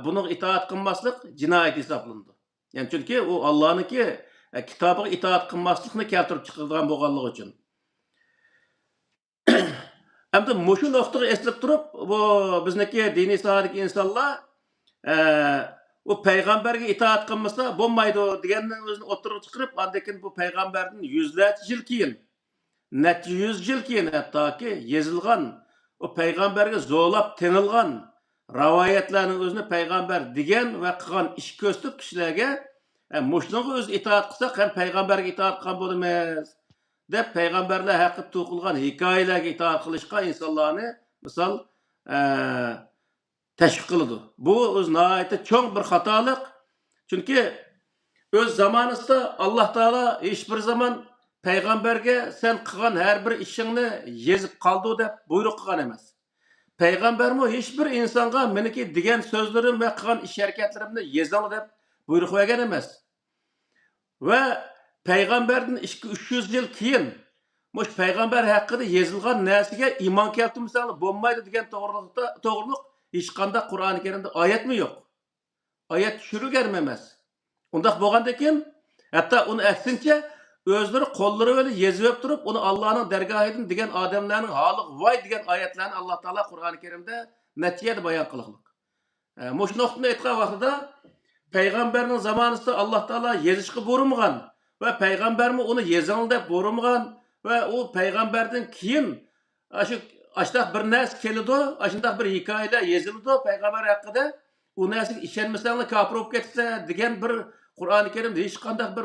buni itoat qilmaslik jinoyat hisoblanadi. Ya'ni chunki u Allohniki kitobiga itoat qilmaslikni keltirib chiqargan bo'lganligi uchun. Endi mushu nuqtaga eslab turib, bu bizniki diniy sohadagi insonlar u payg'ambarga itoat qilmasa bo'lmaydi deganni o'zini o'tirib chiqarib, andakin bu payg'ambardan yuzlarcha yil keyin, necha yuz yil keyin hattoki yozilgan, o payg'ambarga zo'rlab tanilgan rivoyatlarning o'zini payg'ambar degan va qilgan ish ko'rsatib kishilarga mushunga o'zi itoat qilsak ham payg'ambarga itoat qilgan bo'lamiz deb payg'ambarlar haqida to'qilgan hikoyalarga itoat qilishga insonlarni misol tashviq qiladi. Bu o'z nihoyatda cho'ng bir xatolik. Chunki o'z zamonasida Alloh taolo hech bir zaman payg'ambarga sen qilgan har bir ishingni yezib qoldi deb buyruq qilgan emas. Payg'ambarmi hech bir insonga meniki degan so'zlarim va qilgan ish harakatlarimni yezing deb buyruq bergan emas. Va payg'ambardan 200-300 yil keyin mush payg'ambar haqida yozilgan narsaga iymon keltirmasang bo'lmaydi degan to'g'riliq hech qanday Qur'oni Karimda oyatmi yo'q. Oyat tushirilgan emas. Undaq bo'lgandan keyin hatto uni aksincha o'zlari qo'llari bilan yezib turib, uni Allohning dargohidan degan odamlarning holi voy degan oyatlarni Alloh taolo Qur'oni Karimda natijada bayon qilgan. Mush nuqtani aytgan vaqtida payg'ambarning zamonasida Alloh taolo yezishga buyurmagan va payg'ambarmi uni yezing deb buyurmagan va u payg'ambardan keyin ashtaq bir narsa keladi, ashtaq bir hikoyalar yoziladi payg'ambar haqida, u narsaga ishonmasanglar kofir bo'lib ketsa degan bir Qur'oni Karimda hech qanday bir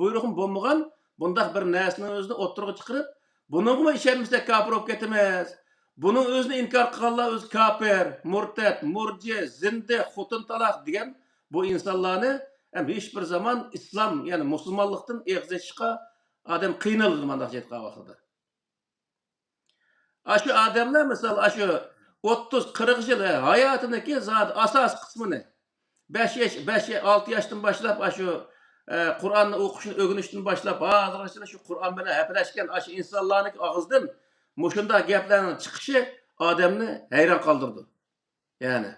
buyruqim bo'lmagan, bundaq bir narsani o'zini o'tirg'i chiqarib, buningmi ishonmasak kofir bo'lib ketamiz. Buning o'zini inkor qilganlar o'zi kofir, murtad, murji, zindi, xotin taloq degan bu insonlarni hech bir zaman islom, ya'ni musulmonlikdan eg'zishga odam qiynaladi mana shunday aytgan vaqtida. Shu odamlar misol shu 30-40 yil hayotiniki zot asos qismini 5-6 yoshdan boshlab shu Qur'onni o'qishni o'rganishdan boshlab hozirgacha shu Qur'on bilan haplashgan shu insonlarning og'zidan mushunda gaplarning chiqishi odamni hayron qoldirdi. Ya'ni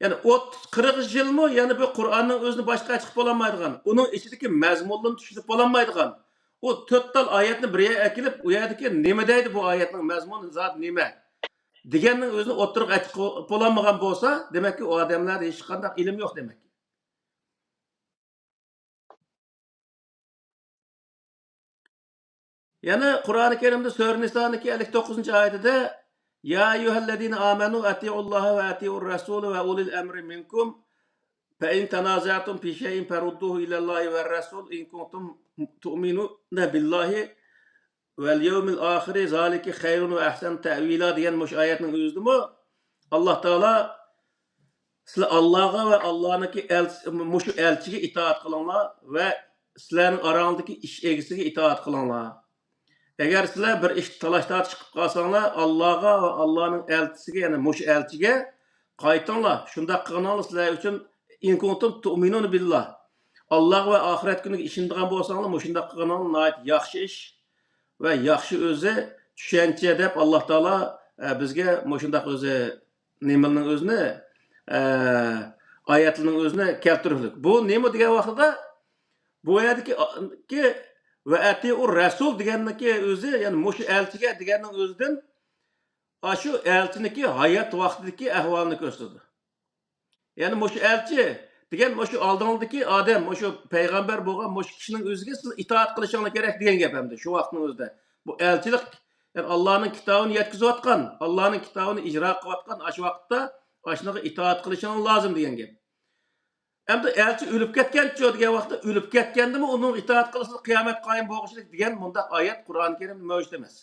30-40 yilmi yana bu Qur'onning o'zini boshqa chiqib bo'lmaydigan, uning ichidagi mazmunni tushunib bo'lmaydigan. O 4 tal oyatni bir yerga kelib, u yerdagi nima deydi bu oyatning mazmuni zot nima? Deganning o'zini o'tirib aytib bo'lmagan bo'lsa, demakki u odamlarda hech qanday ilm yo'q demak. Yana Qur'oni Karimda Sura Niso'niki 59-oyatida ya ayyuhallazina amanu atiiulloha va atiiur rasul va ulil amri minkum fa in tanaza'tum fi shay'in farudduhu ila Allohi va rasul in kuntum tu'minuna billahi vel yevmil ahiri zalike hayrun ve ahsen ta'vila degan mush oyatning o'zidimi Alloh taolo sizlar Allohga va Allohniki mushu elchiga itoat qilinglar va sizlarning orangdagi ish egasiga itoat qilinglar. Agar sizlar bir ish talash-tortish qilib qolsanglar, Allohga va Allohning elchisiga, ya'ni mushu elchiga qaytinglar. Shundaq qilinglar sizlar uchun in kuntum tu'minuna billah. Alloh va oxirat kuniga ishonadigan bo'lsanglar, mushundaq qilinglar, yaxshi ish va yaxshi o'zi tushuncha deb Alloh taolo bizga mushundaq o'zi nimaning o'zini oyatlarning o'zini keltirdi. Bu nima degan vaqtda bu yerdagi va atiur rasul deganniki o'zi, ya'ni mushu elchiga deganning o'zidan shu elchiniki hayot vaqtidagi ahvolni ko'rsatdi. Ya'ni mushu elchi degan mushu oldingdagi odam, mushu payg'ambar bo'lgan mushu kishining o'ziga siz itoat qilishingiz kerak degan gap hamda shu vaqtning o'zida. Bu elchilik, ya'ni Allohning kitobini yetkazayotgan, Allohning kitobini ijro qilayotgan shu vaqtda ashnaqa itoat qilishingiz lozim degan gap. Hamda elchi o'lib ketgancha degan vaqtda o'lib ketgandimi uning itoat qilsa qiyomat qoyim bo'lishlik degan bunda oyat Qur'oni Karimda mavjud emas.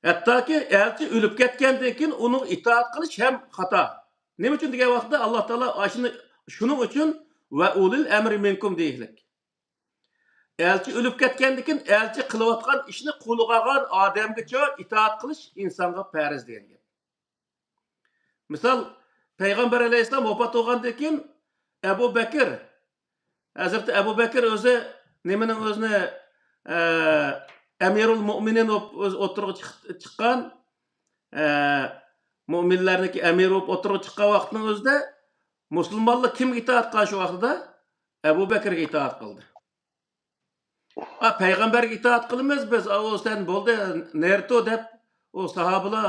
Hattoki elchi o'lib ketgandan keyin uning itoat qilish ham xato. Nima uchun degan vaqtda Alloh taolo shuning uchun va ulil amri minkum deylik. Elchi o'lib ketgandan keyin elchi qilayotgan ishni qo'lg'agan odamgacha itoat qilish insonga farz degan gap. Misol Payg'ambar alayhissalom vafot bo'lgandan keyin Abu Bakr, Hazrat Abu Bakr o'zi nimaning o'zini Amirul Mu'minin o'tirib chiqqan, mu'minlarniki amir bo'lib o'tirib chiqqan vaqtning o'zida musulmonlar kimga itoat qilgan shu vaqtda? Abu Bakrga itoat qildi. Payg'ambarga itoat qilamiz biz, o sen bo'ldi, nerto deb o sahobalar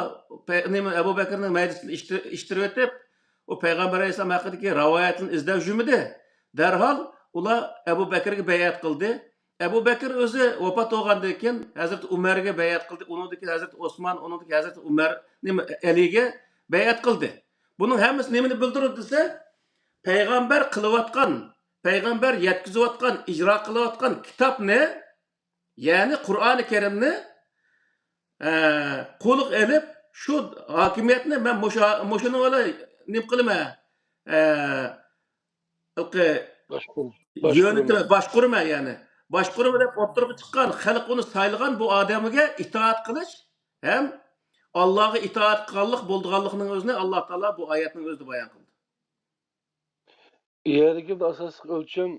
Abu Bakrning majlisini ishtirib o'tib, o Payg'ambar alayhisalom haqidagi rivoyatni izlab yurmadi. Darhol ular Abu Bakrga bay'at qildi. Abu Bakr o'zi vafot bo'lgandan keyin Hazrat Umarga bay'at qildi. Uningdagi Hazrat Osmon, uningdagi Hazrat Umar, Aliga bay'at qildi. Buning hammasi nimani bildiradi desa, payg'ambar qilayotgan, payg'ambar yetkazayotgan, ijro qilayotgan kitobni, ya'ni Qur'oni Karimni qo'liq olib, shu hokimiyatni men mushuni valla nim qilaman. Boshqurma ya'ni. Boshqurma deb o'tirib chiqqan, xalq uni saylagan bu odamiga itoat qilish ham Allohga itoat qilganlik bo'lganligining o'zini Alloh taolo bu oyatning o'zida bayon qildi. Yerdagi asosiy o'lcham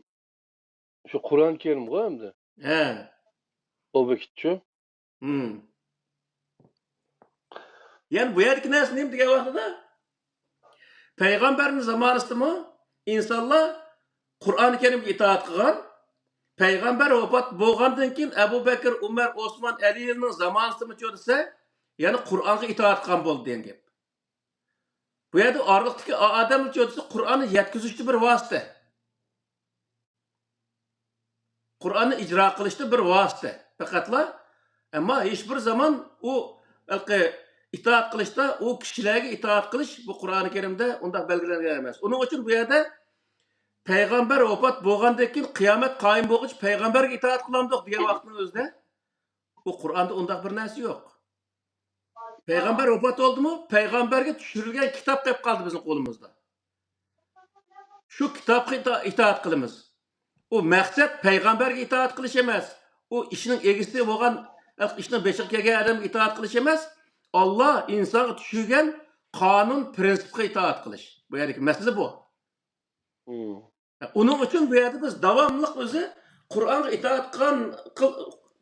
shu Qur'oni Karimga hamda. He. O vakitchi. Yani bu yerdagi narsa nima degan vaqtida payg'ambarning zamonasidami insonlar Qur'oni Karimga itoat qilgan. Payg'ambar vafot bo'lgandan keyin Abu Bakr, Umar, Osmon, Alining zamonasidami desa, ya'ni Qur'onga itoat qilgan bo'ldi degan gap. Bu yerda orliqdagi odamlar desa Qur'onni yetkazishda bir vosita. Qur'onni ijro qilishda bir vosita. Faqatla ammo hech bir zaman u itoat qilishda u kishilarga itoat qilish bu Qur'oni Karimda undaq belgilangan emas. Uning uchun bu yerda payg'ambar vafot bo'lgandan keyin qiyomat qoyim bo'lgach payg'ambarga itoat qilamdiq degan vaqtning o'zida bu Qur'onda undaq bir narsa yo'q. Payg'ambar vafot bo'ldimi? Payg'ambarga tushirilgan kitob deb qoldi bizning qo'limizda. Shu kitobga itoat qilamiz. U maqsad payg'ambarga itoat qilish emas. U ishning egisi bo'lgan, ishning beshiga kelgan odamga itoat qilish emas. Alloh insonga tushirgan qonun prinsipga itoat qilish. Bu yerdagi masala bu. Uning uchun bu yerda biz davomli o'zi Qur'onga itoat qilgan,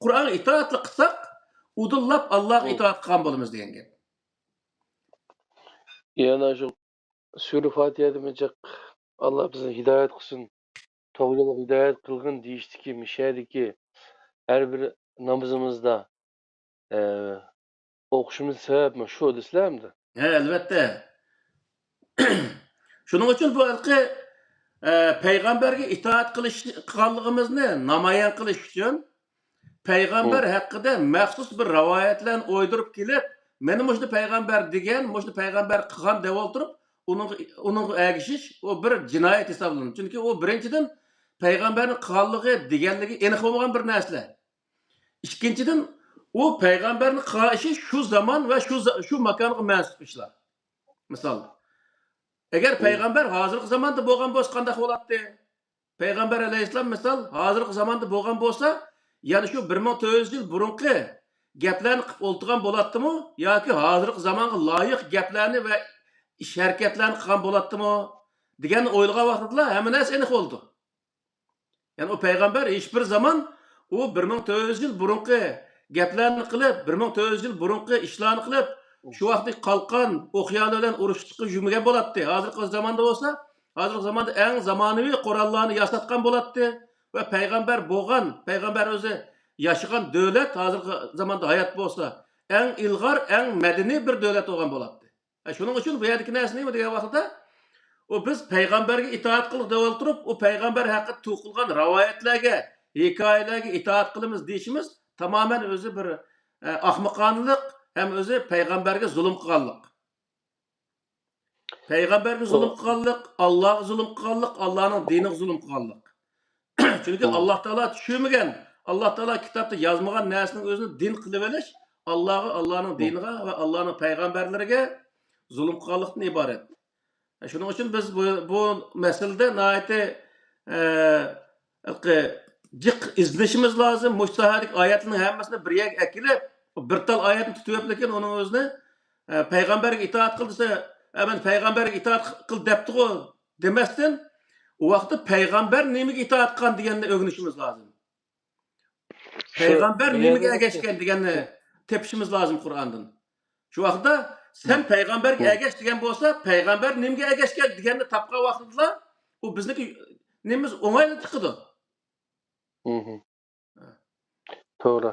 Qur'onga itoat qilsak, udullab Allohga itoat qilgan bo'lamiz degan gap. Yana shu Sura Fatihada mecaq Allah bizni hidoyat qilsin. To'g'ri yo'lga hidoyat qilgin deyishdiki, mishadiki har bir namozimizda o'qishimiz sababmi shu deslamdi. Ha, albatta. Shuning uchun bu payg'ambarga itoat qilganligimizni namoyon qilish uchun payg'ambar haqida maxsus bir rivoyatlarni o'ydirib kelib, meni mushni payg'ambar degan, mushni payg'ambar qilgan deb o'tirib, uning agishish o bir jinoyat hisoblanadi. Chunki u birinchidan payg'ambarning qilganligi deganligi aniq bo'lmagan bir narsa. Ikkinchidan u payg'ambarning qilgan ishi shu zamon va shu makonga mansub ishlar. Misol Agar Hı. payg'ambar hozirgi zamonda bo'lgan bo'lsa qanday bo'ladi? Payg'ambar alayhissalom misol hozirgi zamonda bo'lgan bo'lsa, ya'ni shu 1400 yil burungi gaplarni qilib o'ltirgan bo'ladimi yoki hozirgi zamonga loyiq gaplarni va ish harakatlarni qilgan bo'ladimi deganni o'ylagan vaqtida hamma narsa aniq bo'ldi. Ya'ni o payg'ambar hech bir zaman u 1400 yil burungi gaplarni qilib, 1400 yil burungi ishlarni qilib, shu vaqtda qalqon o'qiyonlar bilan urush chiqib yurmagan bo'ladi. Hozirgi zamonda bo'lsa, hozirgi zamonda eng zamonaviy qurollarni yasatgan bo'ladi va payg'ambar bo'lgan, payg'ambar o'zi yashagan davlat hozirgi zamonda hayot bo'lsa, eng ilg'or, eng madaniy bir davlat bo'lgan bo'ladi. Shuning uchun bu yerdagi narsa nima degan vaqtda o biz payg'ambarga itoat qilib deb o'tirib, o payg'ambar haqida to'qilgan rivoyatlarga, hikoyalarga itoat qilamiz deyishimiz tamoman o'zi bir ahmoqonlik ham o'zi payg'ambarga zulm qilganlik. Payg'ambarga zulm O qilganlik, Allohga zulm qilganlik, Allohning diniga zulm qilganlik. Chunki Hı. Alloh taolo tushunmagan, Alloh taolo kitobda yozmagan narsaning o'zini din qilib olish Allohga, Allohning Hı. diniga va Allohning payg'ambarlariga zulm qilganlikdan iborat. Shuning uchun biz bu masalada nihoyatda jiq izlashimiz lozim. Mushtahadik oyatlarning hammasini bir yerga akilib, bir tal oyatni tutib olib lekin uning o'zini payg'ambarga itoat qil desa, "Men payg'ambarga itoat qil debdi-ku" demasdan, u vaqtda payg'ambar nimaga itoat qilgan deganni o'rganishimiz lozim. Şu Payg'ambar bir nimaga yerde ergashgan deganni Hı. tepishimiz lozim Qur'ondan. Shu vaqtda sen Hı. payg'ambarga Hı. ergash degan bo'lsa, payg'ambar nimaga ergashgan deganni topgan vaqtida u bizniki nimiz o'ng'ayli chiqadi. Hı hı. To'g'ri.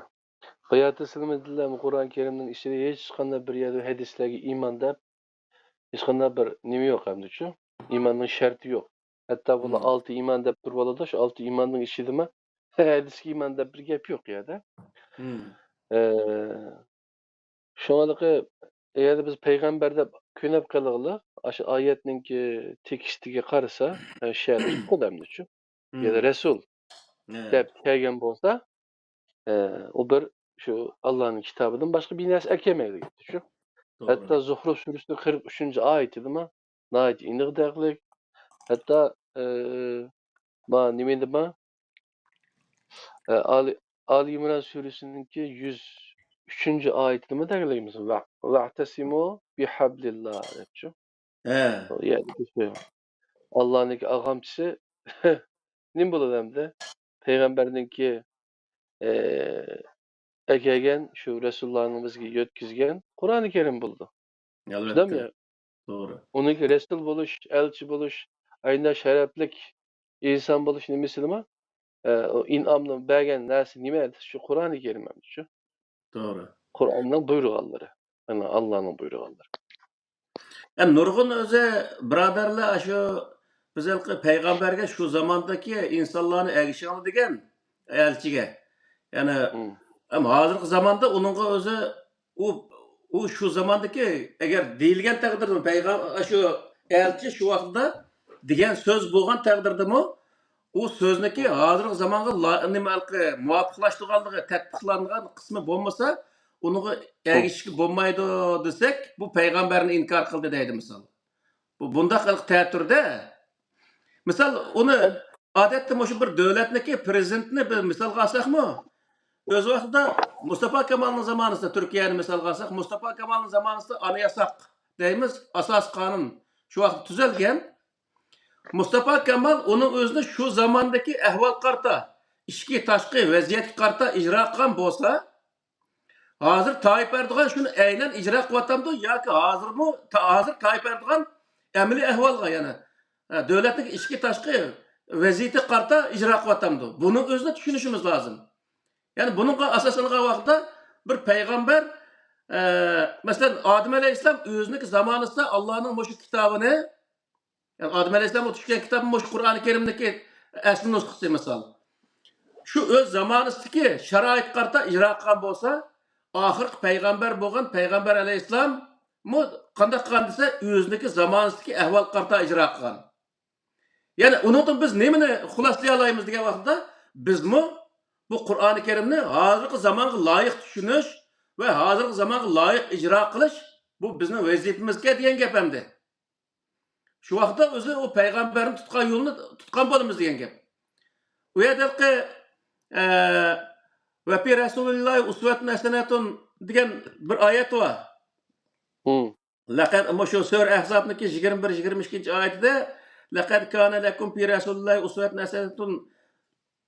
Bu yerda sizlar dedilar Qur'oni Karimning ichida hech qanday bir yerda hadislarga iymon deb hech qanday bir nima yo'q hamda-chu. Iymonning sharti yo'q. Hatto bular 6 iymon deb turib oladi. Shu 6 iymonning ichidami hadisga iymon deb bir gap yo'q u yerda. Şoňalyky eger biz paýgamber dep könep galygyly, aşy ayetninki tekstiga garasa, şeýle tutuldy hemde-çü. Ýa-da Resul dep kelgen bolsa, o bir şu Allah'ın kitabynyň başga bir näse ekemegdi gitdi şu. Hatta Doğru. Zuhruf suresining 43-nji aýetidimi? Naýat iniq däklik. Hatta ma nime dema? Ali İmran suresininki 103-nji aýetini däkligimiz. Wa'tasimu bihablillah depçi. Yani Allah'ınki agamçısı nim bolady hemde? Peýgamberdinki ekegen şu Resulullah'ın bizge ýetkizgen Kur'an-ı Kerim boldy. Şundam Elbette. ya. Doğru. Onunki resul boluş, elçi boluş, aýna şereplik insan boluş nimesi nima? O inamly bergen näse nime? Şu Kur'an-ı Kerim hemde şu. Doğru. Kur'anyň buyrugallary. Ana Allah'nyň buyrugallary. Nurgun özü braderler şu bizel peygamberge şu zamandaki insanlarını erişen degen elçige. Yani ama hazırki zamanda onunla özü o şu zamandaki eğer değilgen takdirde peygamber şu elçi şu vaqtda degen söz bolgan takdirde mi o sözneki hazırki zamanga nimalki muvafiqlaştırganlığı tatbiqlangan kısmı bolmasa onu erişki bolmaydı desek bu peygamberini inkar kıldı deydi misal. Bu bunda kılık teatürde misal onu adette şu bir devletniki prezidentini bir misal alsak mı? Öz vaqtida Mustafa Kemal'ın zamanında Türkiye'ni misal alsak Mustafa Kemal'ın zamanında anayasak deymiz asas kanun şu vaqt tüzelgen Mustafa Kemal onun özünü şu zamandaki ahval qarta işki taşqi vaziyet qarta icra qilgan bolsa hazır Tayyip Erdoğan şunu aynen icra qilatamdı yoki hazır Tayyip Erdoğan amaliy ahvolga yana davlatning ichki tashqi vaziyati qarta ijro qilatamdi. Buning o'zini tushunishimiz lozim. Ya'ni buningga asoslangan vaqtda bir payg'ambar masalan Odam alayhissalom o'zining zamonasida Allohning o'sha kitobini yani Adem Aleyhisselam'a tushgan kitobim o'sha Qur'oni Karimdagi asl nusxasi misol. Shu o'z zamonidagi sharoit qarta ijro qilgan bo'lsa, oxirgi payg'ambar bo'lgan payg'ambar alayhissalom qanday qilgan desa, o'ziniki zamonidagi ahvol qarta ijro qilgan. Ya'ni undan biz nimani xulosalay olamiz degan vaqtda bizmi bu Qur'oni Karimni hozirgi zamonga loyiq tushunish va hozirgi zamonga loyiq ijro qilish bu bizning vazifamizga degan gap hamdi. Şu vaqtda o'zi o payg'ambarning tutgan yo'lini tutgan bo'lamiz degan gap. U yerdagi va fi rasulillahi uswatun hasanatun degan bir oyat bor. Laqad şu Sura Ahzab'niki 21-22 oyatida laqad kana lakum fi rasulillahi uswatun hasanatun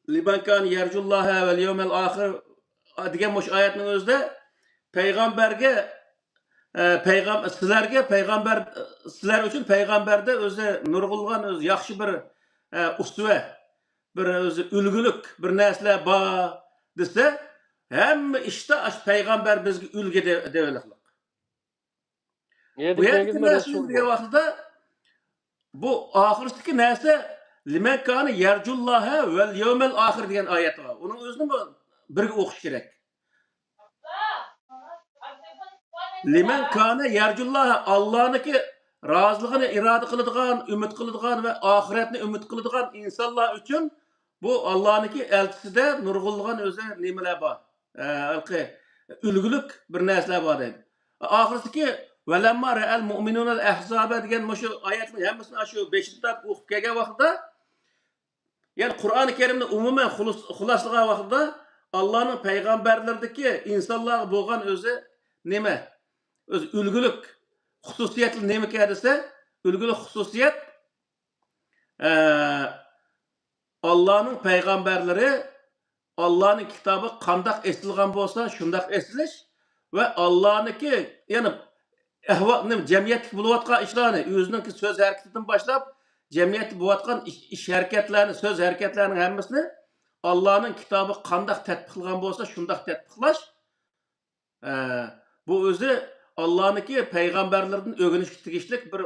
liman kana yarjullaha vel yevmel ahir degan mush oyatning o'zida payg'ambarga sizlar uchun payg'ambarda o'zi nurg'ulg'an o'zi yaxshi bir usva, bir o'zi ulgulik bir narsalar bor desa, hamma ishda payg'ambar bizga ulgu deyapti. Bu yerda narsa degan vaqtda bu oxirdagi narsa liman kana yarjullaha vel yevmel ahir degan oyat bor. Uning o'zini birga o'qish kerak. Liman kana yarjullaha Allah'niki razılığını irade kılıdığan, ümit kılıdığan ve ahiretini ümit kılıdığan insanlar için bu Allah'niki elçiside nurgulluğun özel nimeler var. Ülgülük bir nesler var dedi. Ahiretiki velemma re'el mu'minunel ehzabe degen şu ayetlerin hemmisini şu 5. okup gelgen vakitte yani Kur'an-ı Kerim'de umumen hulaslığa vakitte Allah'ın peygamberlerdeki insanlar boğan özü nime? Öz ülgülük hususiyetli nemi dese ülgülük hususiyet Allah'ın peygamberleri Allah'ın kitabı kandak esilgan bolsa şundak esiliş ve Allah'ınki yani cemiyet buluvatkan işlerini özününki söz hareketinden başlayıp cemiyet buluvatkan iş hareketlerini söz hareketlerinin hemmisini Allah'ın kitabı kandak tetbikilgan bolsa şundak tetbiklaş bu özü Allah'ınki peygamberlerden ögünüşlik bir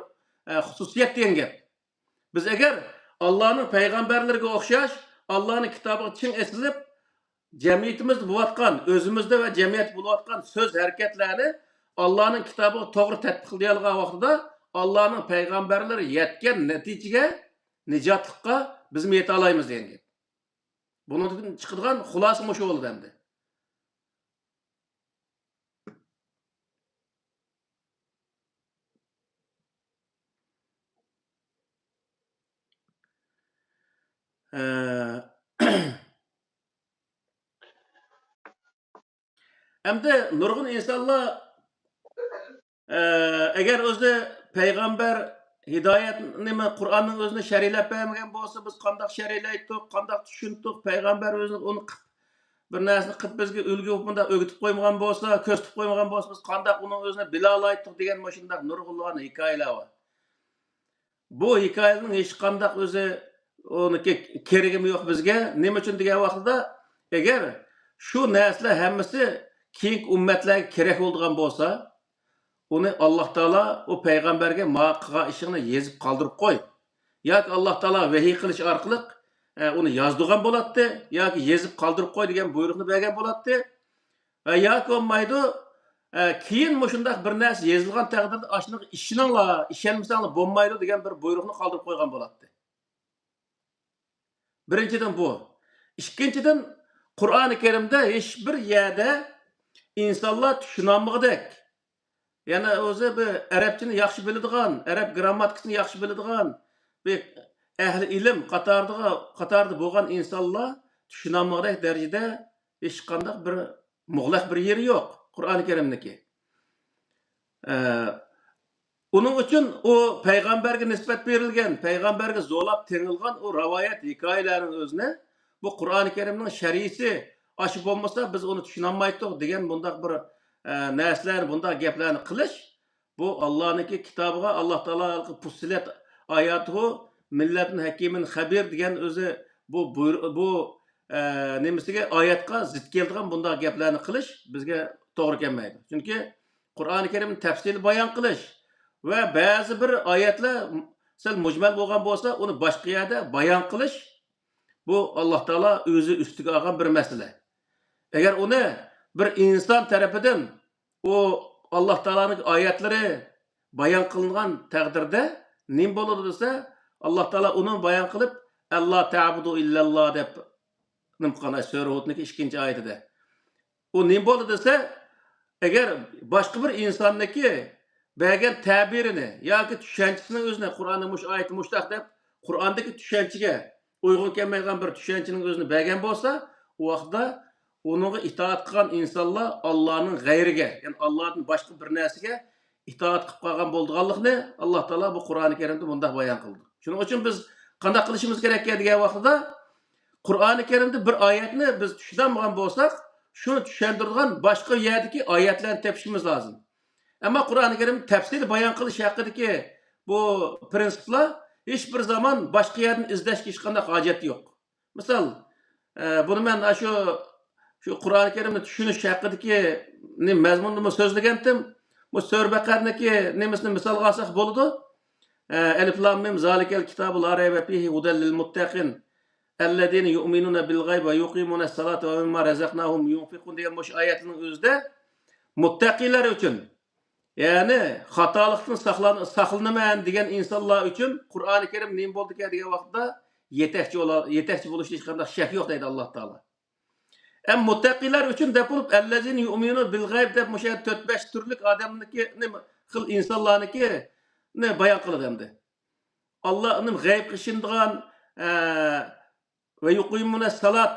hususiyet deyen gap. Biz eğer Allah'ın peygamberlerine okşaş, Allah'ın kitabı çin esilip, cemiyetimiz bulatkan, özümüzde ve cemiyet bulatkan söz hareketlerini Allah'ın kitabı doğru tetbiklayalga vaxtida Allah'ın peygamberleri yetken neticeye, nicatlıkka bizim yete alayımız deyen gap. Bunun çıkıdığan hulası mı şu oldu demdi. Hem de nurgun insanlar eğer özde peygamber hidayet nime Kur'an'ın özünü şerilep vermegen bolsa biz kandak şerileydik, kandak düşündük, peygamber özünü onu bir narsani qilib bizga ulgu bunda o'gitib qo'ymagan bo'lsa, ko'rsatib qo'ymagan bo'lsa biz qandaq uning o'zini bila olaydik degan mana shunday nurg'ulg'an hikoyalar bor. Bu hikoyaning hech qandaq o'zi uniki keragimi yo'q bizga. Nima uchun degan vaqtda agar shu narsalar hammasi keyingi ummatlarga kerak bo'lgan bo'lsa, uni Alloh taolo o payg'ambarga ma qilgan ishini yezib qoldirib qo'y. Yoki Alloh taolo vahiy qilish orqali onu yazdırgan bo'latdi yoki yezib qoldirib qo'y degan buyruqni bergan bo'latdi. Yoki olmaydi keyin mushundaq bir narsa yozilgan taqdirda ashuni ishoninglar, ishonmasanglar bo'lmaydi degan bir buyruqni qoldirib qo'ygan bo'latdi. Birinchidan bu. Ikkinchidan Qur'oni Karimda hech bir yerda insonlar tushunolmag'idek, yana o'zi bir arabchani yaxshi biladigan, arab grammatikasini yaxshi biladigan bir ehli ilim qatarda bo'lgan insonlar tushunolmag'idek darajada hech qanday bir muğlaq bir yeri yo'q Qur'oni Karimniki. Onun uchun o payg'ambarga nisbat berilgan, payg'ambarga zo'lab terilgan o rivoyat hikoyalarning o'zini bu Qur'oni Karimning sharisi aşı bo'lmasa biz onu tushunolmaydik degan bundaq bir narsalar, bundaq gaplarni qilish bu Allohning kitobiga Alloh taolo Fussilat oyati Milletin hakimin xabir degan o'zi bu nemisiga oyatga zid keladigan bundaq gaplarni qilish bizga to'g'ri kelmaydi. Chunki Qur'oni Karimni tafsil bayon qilish ve bazı bir oyatlar sal mujmal bo'lgan bo'lsa, uni boshqa yerda bayon qilish bu Alloh taolo o'zi ustiga olgan bir masala. Agar uni bir inson tarafidan o Alloh taoloning oyatlari bayon qilingan taqdirda nim bo'ladi desa, Alloh taolo uni bayon qilib, "Allah ta'budu illalloh" deb nimqana Sura Hudning 2-oyatida. O nim bo'ladi desa, agar boshqa bir insonniki bergen tabirini yoki tushunchasining o'zini Qur'onda mush oyat mushtaq deb Qur'ondagi tushunchaga uyg'un kelmaydigan bir tushunchaning o'zini bergan bo'lsa, u vaqtda uningga itoat qilgan insonlar Allohning g'ayriga, ya'ni Allohdan boshqa bir narsaga itoat qilib qolgan bo'lganligini Alloh taolo bu Qur'oni Karimda bunday bayon qildi. Shuning uchun biz qanday qilishimiz kerak degan vaqtda Qur'oni Karimda bir oyatni biz tushunolmagan bo'lsak, shuni tushuntiradigan boshqa yerdagi oyatlarni topishimiz lozim. Ama Qur'oni Karim tafsili bayon qilish haqidagi bu prinsiplar hech bir zaman boshqa yerdan izlashga hech qanday hojat yo'q. Misol, buni men shu Qur'oni Karimni tushunish haqidagi mazmunni so'zlagandim. Bu Sura Baqarniki nemisini misolga olsak bo'ladi. Alif lam mim zalikal kitabu la rayba fihi hudal lil muttaqin ellezina yu'minuna bil g'aybi va yuqimuna salata va mimma razaqnahum yunfiqun degan bu oyatning o'zida muttaqilar uchun, yani xatolikdan saqlanaman degan insonlar uchun Qur'oni Karim nima bo'ldi degan vaqtda yetakchi bo'lishda hech qanday shak yo'q deydi Alloh taolo. Hem muttaqilar uchun deb bo'lib ellezina yu'minuna bil g'ayb deb musha 4-5 turlik odamniki xil insonlarniki bayon qiladi endi. Allohning g'ayb qilishadigan ve yuqimuna salat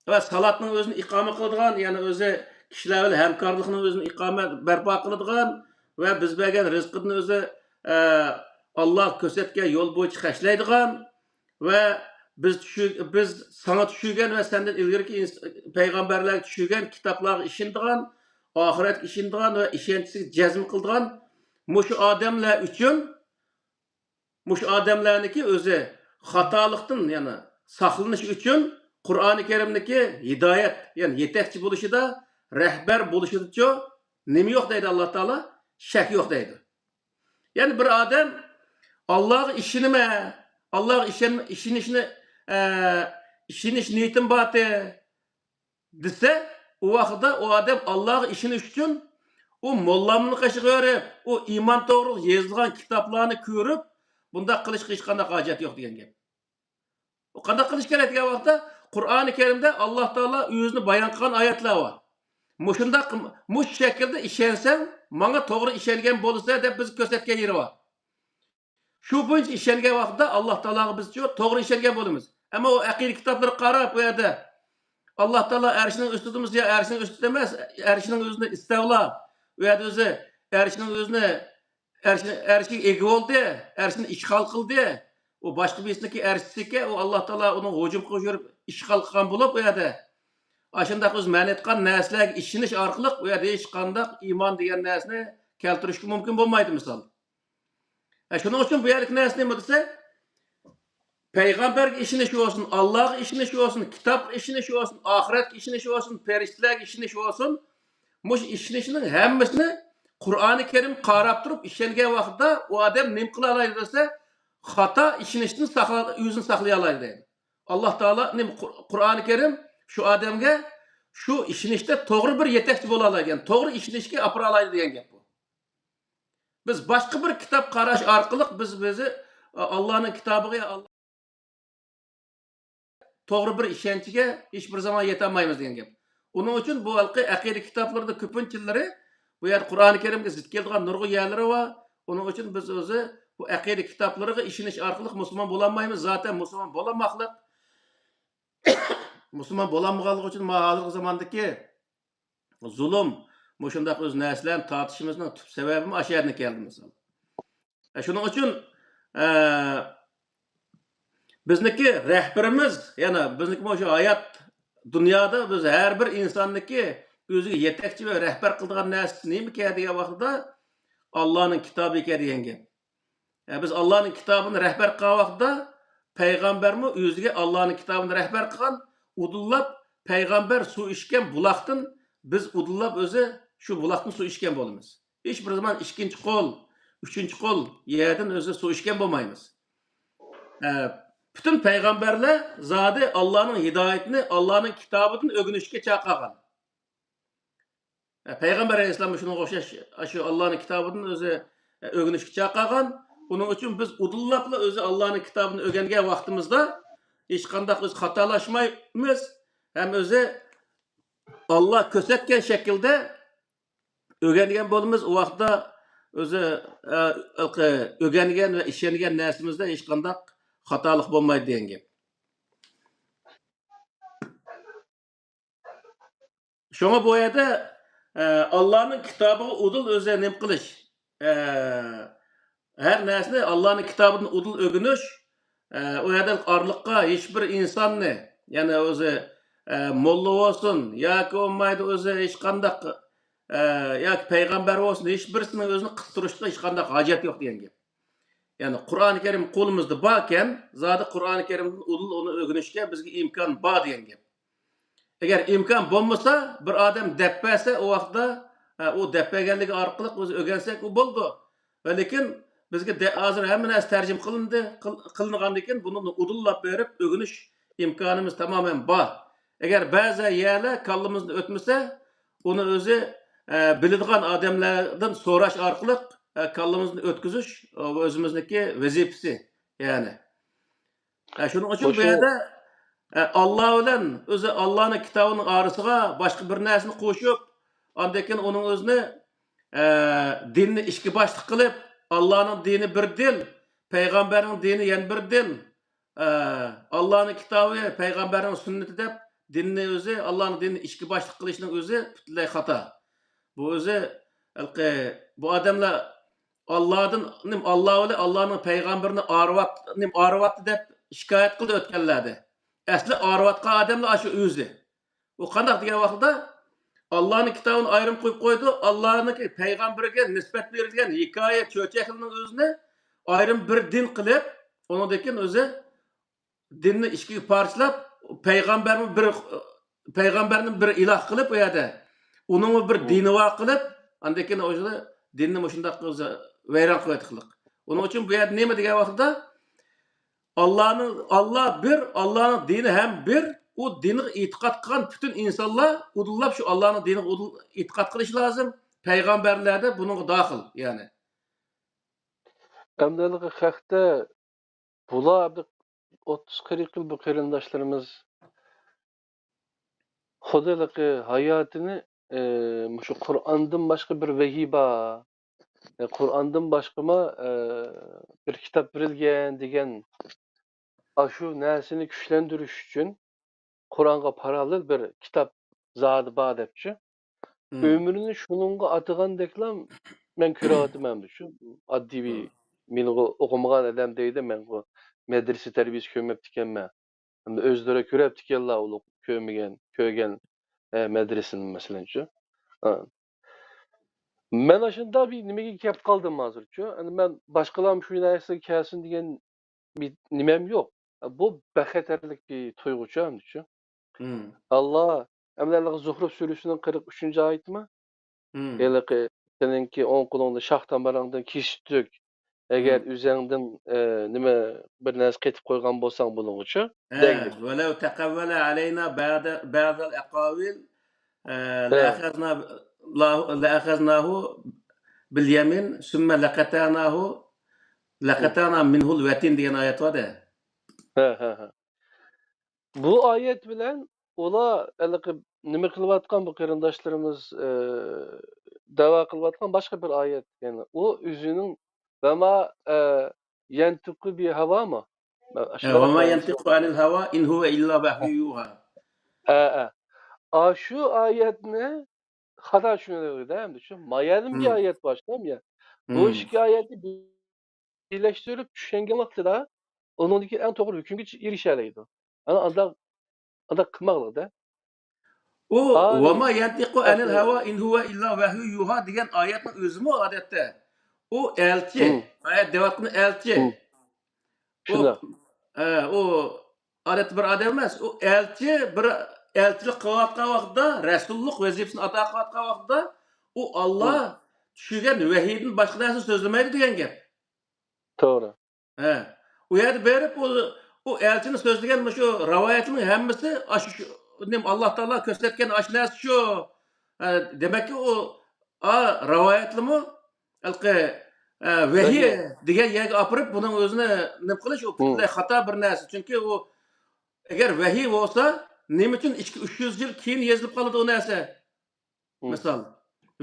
ve salatning o'zini iqoma qiladigan, ya'ni o'zi kishilar bilan hamkorlikning o'zini iqoma barpo qiladigan ve biz bergan rizqni o'zi Alloh ko'rsatgan yo'l bo'yicha xashlaydigan ve biz sana tushirgan ve senden ilgirki payg'ambarlarga tushirgan kitoblarga ishonadigan, oxiratga ishonadigan ve ishonchisiga jazm qiladigan mushu odamlar uchun, mushu odamlarniki o'zi xatolikdan, ya'ni saqlanish uchun Qur'oni Karimdagi hidoyat, ya'ni yetakchi bo'lishida, rahbar bo'lishida nima yo'q deydi Alloh taolo, shak yo'q deydi. Ya'ni bir odam Allohga ishonma, Allohga ishonish niyatim bor desa, u vaqtda u odam Allohga ishonish uchun u mollamni qashiq o'rib, u iymon to'g'ri yozilgan kitoblarni ko'rib, bunda qilishga hech qanday hojat yo'q degan gap. O qanday qilish kerak degan vaqtda Qur'oni Karimda Alloh taolo o'zini bayon qilgan oyatlar bor. Mushundaq mush shaklda ishonsang, menga to'g'ri ishongan bo'lsa deb biz ko'rsatgan yeri bor. Shu bo'yicha ishongan vaqtda Alloh taologa biz to'g'ri ishongan bo'lamiz. Ammo o aqida kitoblarga qarab bu yerda Alloh taolo arshining ustidamiz yo arshining ustida emas, arshining o'zini istavla, u yerda o'zi arshining o'zini arshga ega bo'ldi, arshni ishg'ol qildi. O boshqa birisniki arshiga u Alloh taolo uni hujum qilib yurib ishg'ol qilgan bo'lib u yerda ashundaq o'z ma'ni etgan narsalarga ishonish orqali u yerda hech qanday iymon degan narsani keltirishga mumkin bo'lmaydi misol. Shuning uchun bu yerlik narsa nima desa, payg'ambarga ishonish olsun, Allohga ishonish olsun, kitobga ishonish olsun, oxiratga ishonish olsun, farishtalarga ishonish olsun, mush ishonishning hammasini Qur'oni Karim qarab turib ishongan vaqtda u odam nima qila oladi desa, xato ishonishdan o'zini saqlay oladi deydi. Alloh taolo Qur'oni Karim shu odamga shu ishonishda to'g'ri bir yetakchi bo'la oladi, ya'ni to'g'ri ishonishga apara oladi degan gap bu. Biz boshqa bir kitob qarash orqali biz Allohning kitobiga to'g'ri bir ishonchga hech bir zaman yeta olmaymiz degan gap. Uning uchun bu aqida kitoblarida ko'pinchilari bu yer Qur'oni Karimga zid keladigan nurg'un yerlari va uning uchun biz o'zi bu aqida kitoblariga ishonish orqali musulmon bo'la olmaymiz. Zaten musulmon bo'lamoqlik musulmon bo'lanmaganligi uchun hozirgi zamondagi zulm, shundaq o'z narsalarni tortishimizning tub sababi mana shu yerdan keldi misol. Shuning uchun bizniki rahbarimiz, ya'ni bizniki mana shu hayot dunyoda biz har bir insonniki o'ziga yetakchi va rahbar qiladigan narsa nima degan vaqtda Allohning kitobi degan gap. Biz Allohning kitobini rahbar qilgan vaqtda payg'ambarmi o'ziga Allohning kitobini rahbar qilgan, udullab payg'ambar suv ichgan buloqdan biz udullab o'zi shu buloqdan suv ichgan bo'lamiz. Hech bir zaman ikkinchi qo'l, uchinchi qo'l yerdan o'zi suv ichgan bo'lmaymiz. Bütün payg'ambarlar zodi Allohning hidoyatini, Allohning kitobidan o'rganishga chaqirgan. Payg'ambar alayhisalom shunga o'xshash shu Allohning kitobidan o'zi o'rganishga chaqirgan. Buning uchun biz udullabla o'zi Allohning kitobini o'rgangan vaqtimizda hech qanday o'z xatolashmaymiz. Ham o'zi Alloh ko'rsatgan shaklda o'rgangan bo'lamiz. U vaqtda o'zi o'rgangan va ishongan narsamizda hech qanday xatolik bo'lmaydi degan gap. Şuna bu yerda Allohning kitobiga udul o'zi nima qilish, har narsani Allohning kitobidan udul o'rganish, u yerdan orliqqa hech bir insonni, ya'ni o'zi molla bo'lsin yoki bo'lmaydi o'zi hech qanday yoki payg'ambar bo'lsin, hech birisining o'zini qistirishga hech qanday hojat yo'q degan gap. Ya'ni Qur'oni Karim qo'limizda bor ekan, zodi Qur'oni Karimdan udul uni o'rganishga bizga imkon bor degan gap. Agar imkon bo'lmasa, bir odam deb bersa, u vaqtda u deb berganligi orqali o'zi o'rgansak u bo'ldi. Va lekin bizga hozir hamma narsa tarjima qilindi, qilingandan keyin buni udullab berib o'rganish imkonimiz tamoman bor. Agar ba'zi yerlar kallamizni o'tmasa, uni o'zi biladigan odamlardan so'rash orqali kallamizni o'tkazish o'zimizniki vazifasi, ya'ni. Shuning uchun bu yerda Allah bilan o'zi Allohning kitobining orasiga boshqa bir narsani qo'shib, undan keyin uning o'zini dinni ikki boshliq qilib, Allohning dini bir din, payg'ambarning dini yana bir din, Allohning kitobi, payg'ambarning sunnati deb dinni o'zi Allohning dinini ikki boshliq qilishning o'zi butunlay xato. Bu o'zi bu odamlar Allohdan Alloh bilan Allohning payg'ambarini arvat deb shikoyat qildi o'tganlarda. Asli arvatgan odamlar shu o'zi. U qanday degan vaqtda Allohning kitobini ayrim qo'yib qo'ydi, Allohning payg'ambariga nisbat berilgan hikoya cho'chaklarning o'zini ayrim bir din qilib, undan keyin o'zi dinni ikkiga parchalab, payg'ambarni bir iloh qilib u yerda uning bir dini bor qilib, undan keyin o'zi dinni shunday o'zi vayron qilib. Uning uchun bu yerda nima degan vaqtda Allah bir, Allah'ın dini hem bir, o dini itikat kılan bütün insanlar udullab şu Allah'ın dini itikat kılış lazım. Peygamberler de bunun dahil yani. Emdelik hakta bular 30-40 yıl bu kırındaşlarımız Xudalık hayatını şu Kur'an'dan başka bir vehiba, Kur'an'dan başka bir kitap verilgen degen şu nersini güçlendiriş için Kur'an'a paralel bir kitap zadı badepçi. Ömrünü şununla atıgan deklam men kürahatım hem şu addi bir meni okumagan adam deydi men bu medrese terbiyesi kömep dikenme. Hem özlere körep dikenla ulu köygen medresenin mesela şu. Men aşında bir nimege kep kaldım hazır şu. Hani ben başkalarım şu nerse kelsin diyen bir nimem yok. Bu beheterlik bir tuygucu hem şu. Allah Emlerlik Zuhruf Suresi'nin 43. ayet mi? Yeliki seninki 10 kulunda şahtan barangdan kişitük. Eğer üzerinden nime bir narsa ketip koygan bolsan bunun için. وَلَوْ تَقَوَّلَ عَلَيْنَا بَعْضَ الْأَقَاوِيلِ لَأَخَذْنَاهُ بِالْيَمِينِ ثُمَّ لَقَطَعْنَا مِنْهُ الْوَتِينَ diyen ayet var ya. Bu ayet bilen ola nime kılıvatkan bu kırındaşlarımız dava kılıvatkan başka bir ayet yani o üzünün vema yentuku bir hava mı? وَمَا يَنْتِقُ عَنِ الْهَوَى اِنْ هُوَ اِلَّا وَحْيٌ يُوحَى. Şu ayet ne? Hata şunu değil mi? Şu mayelim bir ayet başlam ya. Bu iki ayeti birleştirip düşengen vaktidə onundaki en doğru hükümge erişeliydi. Yani anda kılmaklı da. O وَمَا يَنْتِقُ عَنِ الْهَوَى اِنْ هُوَ اِلَّا وَحْيٌ يُوحَى diyen ayetin özümü adette. O elçi. Ayet devamlı elçi. O adet bir adam emas. O elçi bir elçilik kılayotgan vaqtda, rasululuk vazifasini ado qilayotgan vaqtda u Allah tushirgan vahiydan boshqa narsa so'zlamaydi degan gap. To'g'ri. U yerda berib o elchini so'zlagan shu rivoyatning hammasi Allah Taala ko'rsatgan narsa shu. Demakki u rivoyatlimi vahiy degan yerga olib buning o'zini nima qilish u butunlay xato bir narsa. Chunki u agar vahiy bo'lsa, nima uchun 200-300 yil keyin yozilib qoladi o narsa? Misol,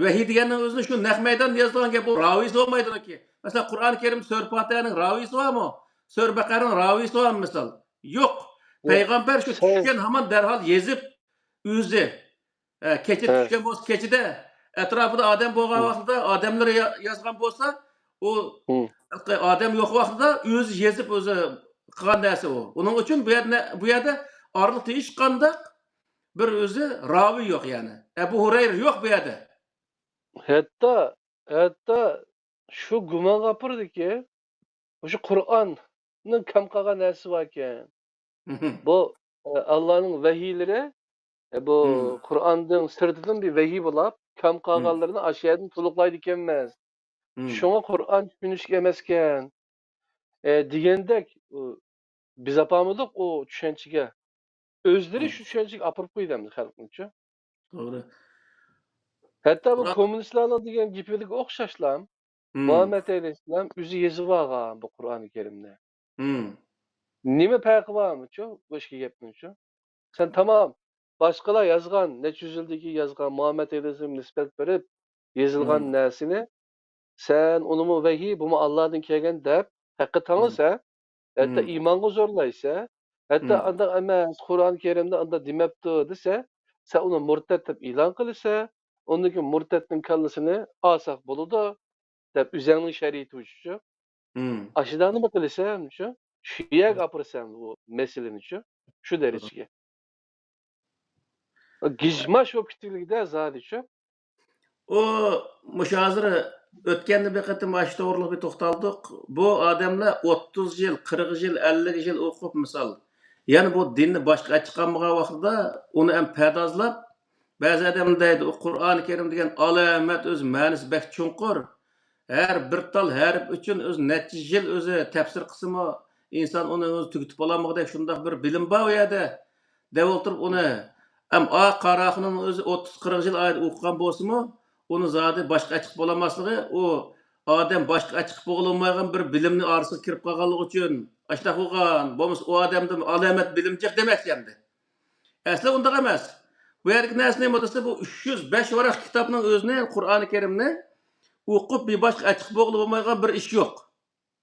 Vahiy deganning o'zini shu naq maydonda yozilgan gap, bu raviysi bo'lmaydiki. Masalan, Qur'oni Karim Sura Fotihaning raviysi bormi? Sura Baqaraning raviysi bormi misol? Yo'q. Bu Payg'ambar shu sen tushgan hamon darhol yezib o'zi kecha he, tushgan bo'lsa kechida atrofida odam bo'lgan hı, vaqtida odamlar yozgan bo'lsa, u hı. odam yo'q vaqtida o'zi yezib o'zi qilgan narsa u. Uning uchun bu yerda orliq hech qanday bir o'zi raviy yo'q yani. Abu Hurayra yo'q bu yerda. Hatta şu gumon gapırdiki, o'sha Qur'onning kam qolgan narsa bor ekan. Bu Allohning vahiylari, bu Qur'onning sirtidan bir vahiy bo'lib, kam qolganlarini ash yerdan to'liqlaydi ekanmiz. Shunga Qur'on tushunish emas ekan. Degandek biz apamadik o tushunchaga. O'zlari shu tushunchaga olib qo'yganmiz xalqnichi. Doğru. Hatta bu Kur'an. komünistlarning degan gapiga o'xshashlam. Muhammed Aleyhisselam o'zi yozib olgan bu Qur'oni Karimni. Nima farqi bormi-chu bu ishga gapni-chu? Sen tamam boshqalar yozgan, necha yüzyildagi yozgan Muhammed Aleyhisselam nisbat berib yozilgan narsani sen unimi vahiy bumi Allohdan kelgan deb haqqa tanlasa, hatta iymonga zo'rlaysa, hatta anda emas Qur'oni Karimda anda demabdi desa, sen uni murtad deb e'lon qilsa, undan keyin murtadning kallasini olsaq bo'ladi deb o'zingning shariati uchun ashida nima qilasan-chu? Shu yerga opirsan bu masalani-chu, shu darajaga. Gijmash bo'lib ketganligida zodi-chu. O müşazir ötkende bir katı maç doğruluğu bir toxtaldık. Bu adamlar 30 yıl, 40 yıl, 50 yıl okup misal. Yani bu dinni başka çıkanmağa vaxtida onu hem perdazlap, bazı adam deydi o Kur'an-ı Kerim degan alamet öz ma'nisi bek çunqur. Her bir tal harf üçün öz neçə yıl özü tefsir kısmı insan onu öz tükütüp olamıqda şundaq bir bilim var ya da devolturup onu hem a qaraqının özü 30-40 yıl ayet okugan bolsunmu onu zadı başka açık bolamaslığı o adam başka açık boğulmayan bir bilimni arası kirip qalğanlığı üçün aştaq olğan bolmasa o adamdan alamet bilimcek demek yani. Aslı undaq emas. Bu yerki näsine modası bu 305 varaq kitabının özüne Kur'an-ı Kerimni o'qib bir boshqa açıq bo'g'ilib bo'lmaydigan bir ish yo'q.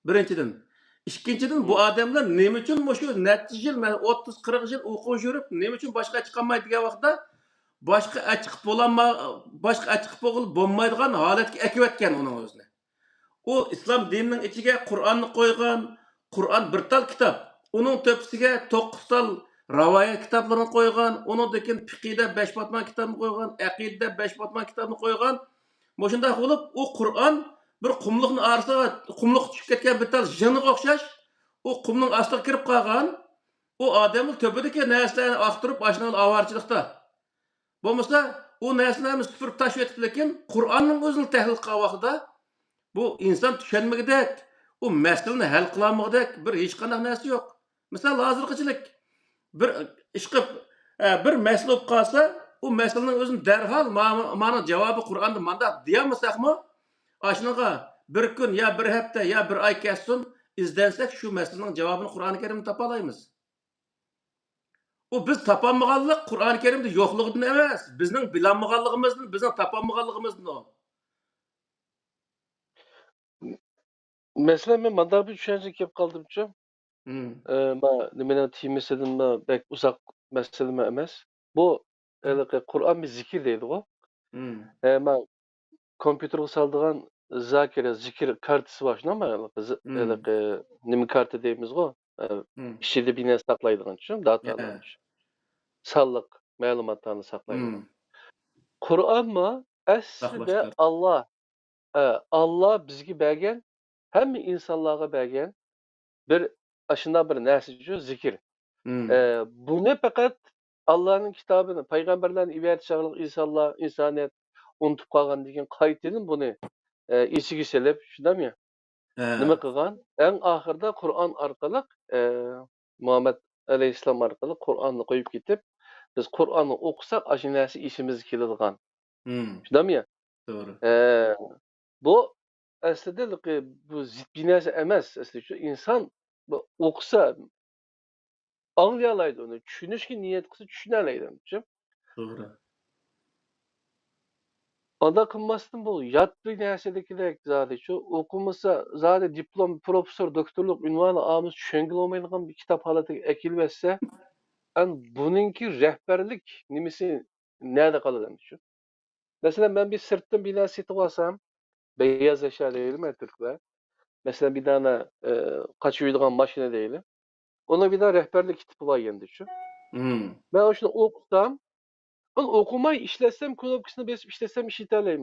Birinchidan. Ikkinchidan bu odamlar nima uchun shu necha yil, 30-40 yil o'qib yurib, nima uchun boshqa chiqolmaydi degan vaqtda boshqa açıq bo'g'ilib bo'lmaydigan holatga akayotgan uning o'zini. U islom dinining ichiga Qur'onni qo'ygan, Qur'on bir tal kitob. Uning to'pisiga 9 tal rivoyat kitoblarini qo'ygan, uningdan keyin fiqhda 5 batman kitobni qo'ygan, aqidada 5 batman kitobni qo'ygan. Moşunda olup o Kur'an bir kumluğun arasına kumluq düşüp ketken bir tal jiniga o'xshash o kumluğun astiga kirib qolgan o odamni töbedeki narsalarni aqtirib ashunal avarchilikda. Bo'lmasa o narsalarni supurib tashib etib lekin Qur'onning o'zini tahlil qilgan vaqtida bu inson tushunmagidek, o masalani hal qilolmagidek bir hech qanday narsa yo'q. Misol hozirgichilik bir ish qilib bir masala bo'lib qolsa o meselenin özünün derhal mana cevabı Kur'an'da manda diyemesek mi? Aşınıga bir gün ya bir hafta ya bir ay kessin izlensek şu meselenin cevabını Kur'an-ı Kerim'de tapalayımız. O biz tapanmağanlık Kur'an-ı Kerim'de yokluğundan emas. Bizning bilanmağanlığımızdan, bizning tapanmağanlığımızdan o. Mesela men manda bir tushuncha kelib qoldim-chu. Mening tiymesedim bek uzoq masala emas. Bu Qur'on bir zikir deydi-ku. Men kompyuterga soldigan zakira zikir kartasi bor shunaqmi? Nima karta deymiz-ku? Ichida bir narsa saqlaydigan-chu, datalarni. Sonliq ma'lumotlarni saqlaydigan. Qur'onmi aslida Allah bizga bergan, hamma insonlarga bergan bir ashunday bir narsa-chu zikir. Buni faqat Allah'ın kitabını, peygamberlerin ibadət çağırlıq insaniyet unutub qalğan degan qaytadan bunu esiga selib, şundaymi? Nima qilgan? Eng oxirida Qur'on orqali Muhammad alayhissalom orqali Qur'onni qo'yib ketib, biz Qur'onni o'qisak, ashu narsa esimizga keladigan. Shundaymi? Doğru. Bu aslida bu ziddiy narsa emas. Aslida shu inson o'qisa anlayalaydı onu. Düşünüşki niyet kısı düşünelaydı. Doğru. Anda kılmasın bu. Yattığı nersedekilek zade şu. Okumasa zade diplom, profesör, doktorluk ünvanı almış şöngül olmayınlıgan bir kitap halatı ekilmezse bununki rehberlik nimisi nerede kalır şu? Mesela ben bir sırttan bina setip alsam, beyaz eşya değilim mi Türkler? Mesela bir tane kaç uyduğun maşine değilim. Ona bir daha rehberlik kitabı var yendi şu. Hmm. Ben o şunu okusam, onu okumayı işletsem, kulübüsünü besip işletsem işiteleyim.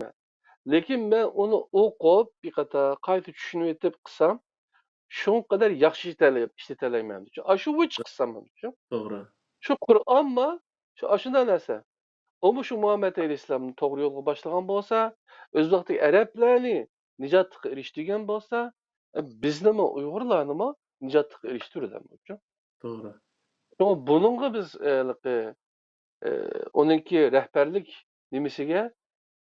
Lekin ben onu okup bir kata kayta düşünüp etip kısam, şun kadar yaxşı işleteleyim. Aşı bu çıksam şu. Doğru. Şu Kur'an mı? Şu aşında nese? O mu şu Muhammed Aleyhisselam'ın doğru yolga başlagan bolsa, öz vaqti Araplarni nijatga eriştirgen bolsa, bizni mi Uyg'urlarni mi nijatga eriştirdi şu. Doğru. Şoňa bununla biz onunki rehberlik nimesiga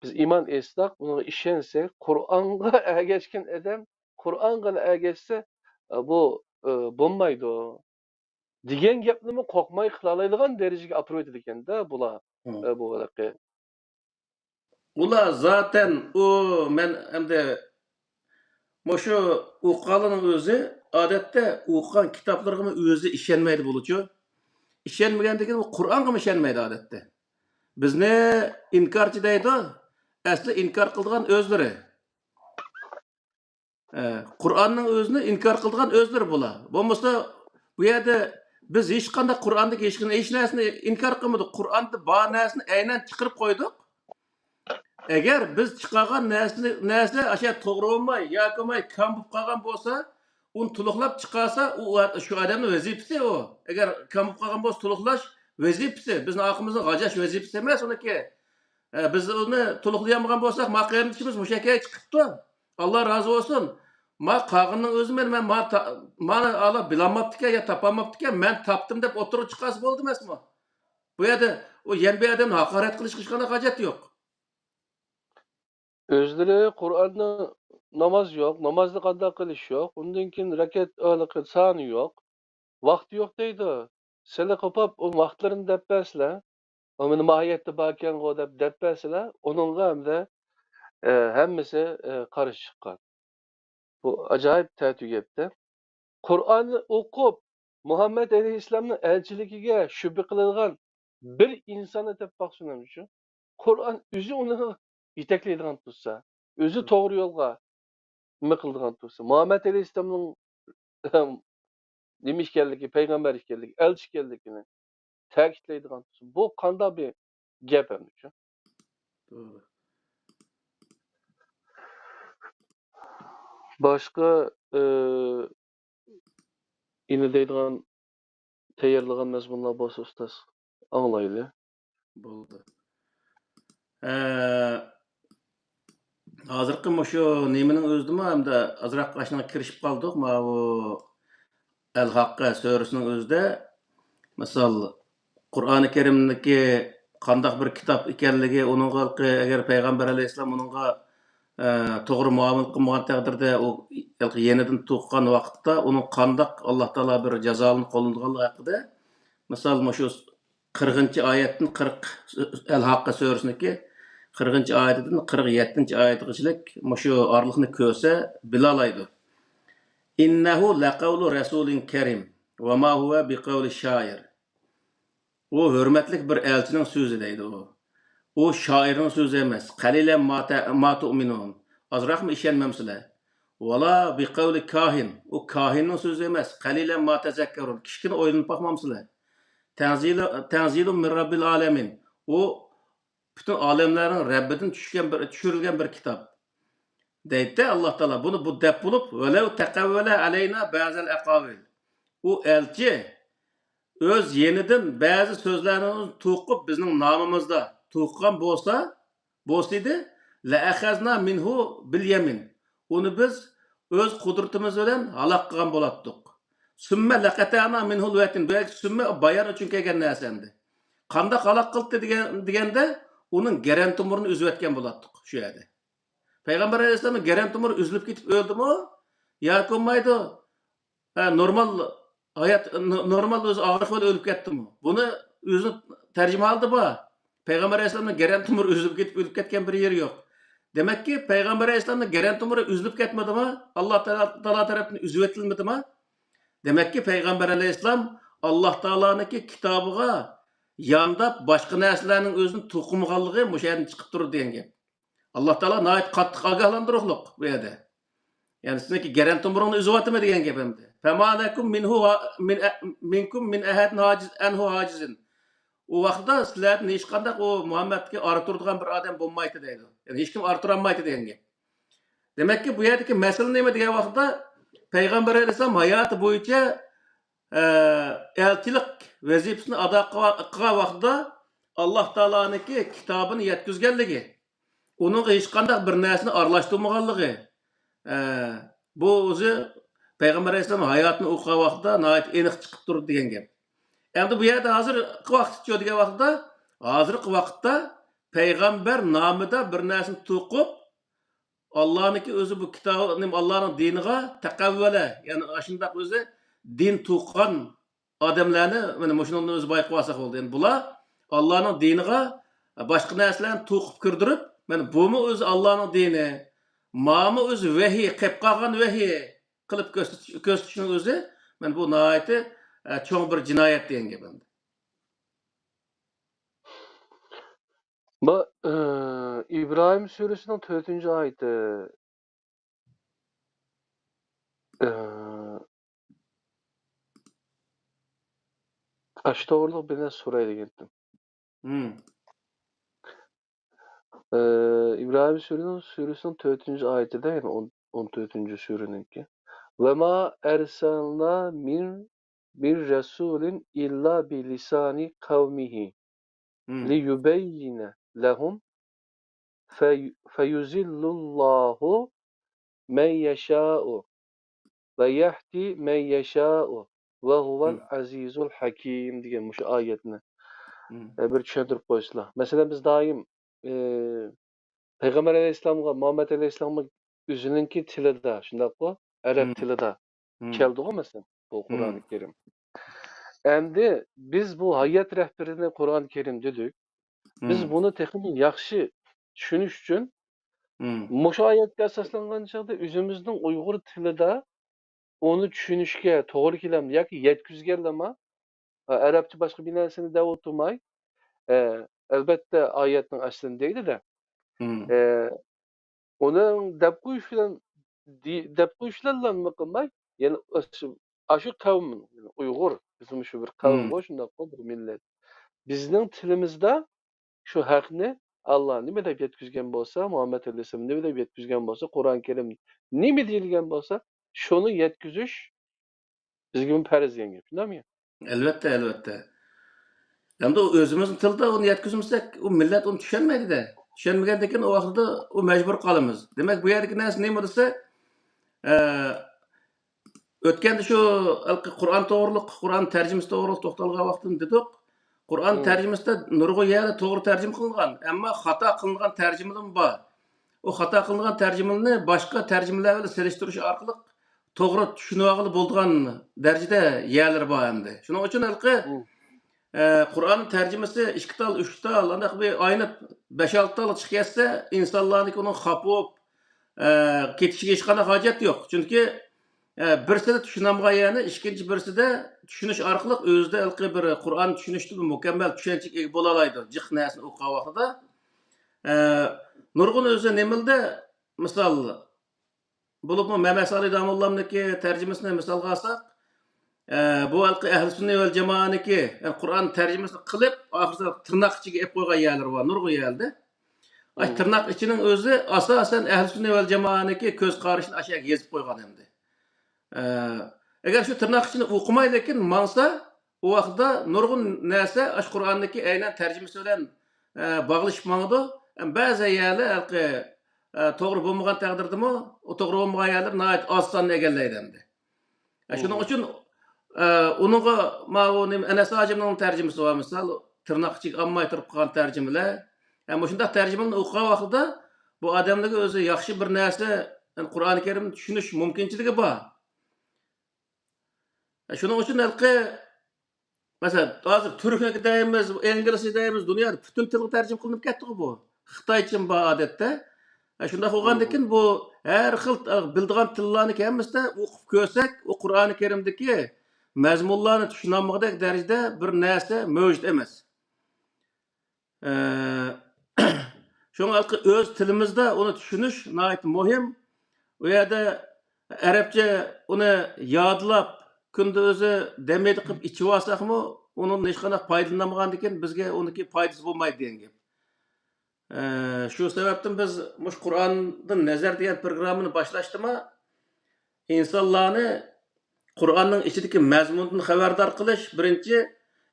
biz iman etsak, buna işensek, Kur'an'a ergeçken edem, Kur'an'a ergeçse bu bulmaydı o. Digen gapnimi korkmay kılalaydigan derecege apırıp etediken de bula Hmm. bu Ular zaten o men hamda Moşu uqqanın özü adətdə uqqan kitaplarına özü işenmeydi bulucu. İşenmegендigi bu Qur'an'a mı işenmeydi adətdə. Bizni inkarçı deydi. Aslı inkar kıldıgan özleri. Qur'an'ın özünü inkar kıldıgan özleri bula. Bolmasa bu yerde biz hiç kanda Qur'an'daki hiç narsani inkar kılmadık. Qur'an'da ba narsani aynen çıkarıp koyduk. Eğer biz çıkargan nesle aşağı doğru olmay, yakımay, kampıp kalgan bolsa, onu tuluklap çıkarsa, o şu adamın vazifesi o. Eğer kampıp kalgan bolsa tuluklaş vazifesi, bizim aklımızın gacaş vazifesi emas onaki. Biz onu tuluklayamagan bolsak, ma kıymetimiz bu şekilde çıkıptı. Allah razı olsun. Ma kağının özü men mana ala bilamaptıken ya tapamaptıken men taptım dep oturup çıkası boldu emas mı? Bu yerde o yen bir adamın hakaret kılışkana gacet yok. özleri Kur'an'da namaz yok, namazda qanda qilish yok, undan keyin rakat sani yok, vaqti yok deydi. Sele qopap o vaqtlarini dep bersizlar. Onu mahiyette bakan o dep bersizlar. Onunla hem de hemmisi karış çıqqan. Bu acayip tertip etdi. Kur'an'ı okup Muhammed Aleyhisselam'ın elçiligiga şübhe qiladigan bir insonni deb baqsunan şu. Kur'an özü onu yetekleydigan tutsa, özü to'g'ri yo'lga nima qildigan tursa, Muhammed Aleyhisselam'ın nima ekanligi, payg'ambar ekanligi, elchi ekanligini ta'kidlaydigan tursa, bu qanday bir gap endi shu. Doğru. Boshqa ine deydigan tayyorlagan mazmunlar bo'lsa ustoz anglayli. Bo'ldi. Hozirgi mushu nimaning o'zidami hamda azroq ashnaga kirishib qoldik. Mana bu Al-Haqqa surasining o'zida misol Qur'oni Karimdagi qandaq bir kitob ekanligi, uningga agar payg'ambar alayhissalom uningga to'g'ri muomala qilmagan taqdirda u yenidan tug'gan vaqtda uning qandaq Alloh taolo bir jazoni qo'llanganligi haqida misol shu 40-oyatdan 40 Al-Haqqa surasiniki 40-oyatidan 47-oyatgacha shu orliqni ko'rsa bilalaydi. İnnehu laqavlu rasulin kerim ve ma huve biqavli şair. O hürmetlik bir elçinin sözü deydi o. O şairin sözü emas. Qalilan ma tu'minun. Azraq mı işenmemsizlar? Wala biqavli kahin. O kahinin sözü emas. Qalilan ma tezekkerun. Kişkini oylanıp bakmamsızlar. Tenzilun min rabbil alemin. O bütün alemlerin Rabbidan düşürülgen bir kitap. Deydi Allah Teala bunu bu dep bulup velev tekavvele aleyna bazı akavil. O elçi öz yeniden bazı sözlerini to'qib bizning nomimizda to'qqan bo'lsaydi la akhazna minhu bil yamin. Onu biz öz qudratimiz bilan halaq qilgan bo'lardik. Summa laqatana minhu alwatin. Belki summa bayan uchun kelgan narsa endi. Qanday halaq qildi deganda uning garan tumurini uzib o'tgan bo'lardik shu yerda. Peygamber Aleyhisselam'ın geren tumur üzülüp gidip öldü mü? Ya konmaydı. Normal hayat, normal öz ağırlıkla ölüp gitti mi? Bunu yüzünü tercüme aldı mı? Peygamber Aleyhisselam'ın geren tumuru üzülüp ölüp ketken bir yeri yok. Demek ki Peygamber Aleyhisselam'ın geren tumuru üzülüp ketmedi mi? Allah Teala tarafından üzüp etilmedi mi? Demek ki Peygamber Aleyhisselam Allah Teala'nınki kitabıga yandap başka narsalarning özünü to'qimganligi mush yerdan chiqib turdi degan gap. Allah Teala nayet qattiq ogohlantiruqliq bu yerda. Yani sizniki geren tumurunu üzüvatimi degan gap endi. Fema lekum minkum min ahadin anhu hacizin. O vaqtda sizlardan hech qanday o Muhammadga orturadigan bir odam bo'lmaydi deydi. Yani hech kim orturolmaydi degan gap. Demek ki bu yerdeki mesele nima degan vaqtda Peygamber Aleyhisselam hayatı boyunca elçilik vazifasini ado qilgan vaqtda Alloh taoloninki kitobini yetkazganligi, uning hech qanday bir narsani aralashtirmaganligi, bu o'zi Peygamber Aleyhisselam hayotini o'qigan vaqtda nihoyat aniq chiqib turdi degan gap. Endi bu yerda hozirgi vaqtcha degan vaqtda, hozirgi vaqtda Peygamber nomida bir narsani to'qib Allah'ınki özü bu kitabı, Allah'ın diniga takavvale, yani aşındaq özü din tuqqan adamlarni mana mushundan o'zi bayqasak oldu. Yani bular Allah'ın diniga başqa narsalarni to'qib kirdirib, mana bumi o'zi Allah'ın dini, ma'mi o'zi vahiy, qilib qolgan vahiy qilib ko'rsatishning o'zi, mana bu nihoyat cho'ng bir jinoyat degan gap endi. Bu İbrahim Suresi'nin 4. ayeti. Kaç doğruluk birine surayla gittim. İbrahim Suresi'nin 4. ayeti değil mi? 14. sureninki. Ve ma ersalna min bir resulin illa bi lisani kavmihi li yubeyyine lehum feyuzillullahu men yeşâ'u ve yehdi men yeşâ'u ve huvel azizul hakim degan şu ayetini bir tushuntirib qo'yishlar. Mesela biz doim Peygamber Aleyhisselam'a, Muhammed Aleyhisselam'a özününki tilida, shundaqmi? Arab tilida keldi mesela bu Kur'an-ı Kerim. Endi biz bu hayat rehberini Kur'an-ı Kerim dedik. Biz bunu texnik yaxshi tushunish uchun mushu oyatga asoslangan chog'da o'zimizning Uyg'ur tilida onu tushunishga to'g'ri keladi yoki yetkazganlama arabcha boshqa bir narsani deb o'tirmay albatta oyatning aslini deydi-da uning deb qo'yishlarni qilmay yani shu qavm Uyg'ur bizim shu bir qavm bu shundoq bir millat bizning tilimizda şu haqni Allah nima deb yetkazgan bo'lsa, Muhammed Aleyhisselam nima deb yetkazgan bo'lsa, Qur'on Kerim nima deyilgan bo'lsa, shuni yetkazish bizga farz degan gap, shundaymi? Elbette, elbette. Endi o'zimizning tilda uni yetkazmasak, u millat uni tushunmaydi-da. Tushunmagandan keyin o vaqtda u majbur qolamiz. Demak, bu yerdagi narsa nima desa, o'tganda shu Qur'on to'g'riliq, Qur'on tarjimasi to'g'riliq to'xtalgan vaqtda dedik. Qur'on tarjimasida nurg'un yerda to'g'ri tarjima qilingan, ammo xato qilingan tarjimalar bor. O xato qilingan tarjimalarni boshqa tarjimalar bilan selishtirish orqali to'g'ri tushunib olib bo'lgan darajada yerlar bor endi. Shuning uchun Qur'on tarjimasi 2 tal, 3 tal, anaqa bir aynib 5-6 tal chiqib ketsa, insonlarning uni xapib ketishiga hech qanday hojat yo'q. Chunki birisini tushunamgan yani, ikkinchi birisida tushunish orqali o'zida bir Qur'on tushunishni mukammal tushunchaga ega bo'la oladi. Jiq narsani o'qigan vaqtida nurg'un o'zi nimilda misol bo'lib Mehmet Salih Damollamniki tarjimasini misolga olsak, bu ahli sunna vel jamoaniki Qur'on tarjimasini qilib, oxirida tirnoq ichiga olib qo'ygan yerlar bor, nurg'un yerda. Ay tirnoq ichining o'zi asosan ahli sunna vel jamoaniki ko'z qarashini aşağı yezib qo'ygan endi. Agar shu tirnoq ichini o'qimay lekin mansa, u vaqtda nurg'un narsa ash Qur'onniki aynan tarjimasi bilan bog'lashib mangdi. Ba'zi yerlar to'g'ri bo'lmagan taqdirdami, o to'g'ri bo'lmagan yerlar nihoyat oz sonni egallaydi endi. Shuning uchun uningga ma'lum Anas Hojimning tarjimasi bor, misol tirnoq ichiga olmay turib qolgan tarjimalar. Shunday tarjimani o'qigan vaqtida bu odamlarga o'zi yaxshi bir narsa, Qur'oni Karimni tushunish mumkinchiligi bor. Shuning uchun Mesela hazır Türkçe deyimiz, İngilizce deyimiz, dünyada bütün tilga tercüme kılınıp ketdi bu. Xitayçın bu adette. Şunda olgandan bu her xil bildiğin tillarni hemmasida o'qib ko'rsak, o Qur'oni Karimdagi mazmunlarni tushunolmagan darajada bir narsa mavjud emas. Şoňa öz tilimizde onu tushunish nihoyat muhim. U yerda arabcha uni yodlab kunda o'zi demedi qilib ichib olsakmi, undan hech qanday foydalanmagandan keyin bizga uniki foydasi bo'lmaydi degan gap. Shu sababdan biz mush Qur'ondan nazar degan programmani boshlashdimi, insonlarni Qur'onning ichidagi mazmundan xabardor qilish birinchi,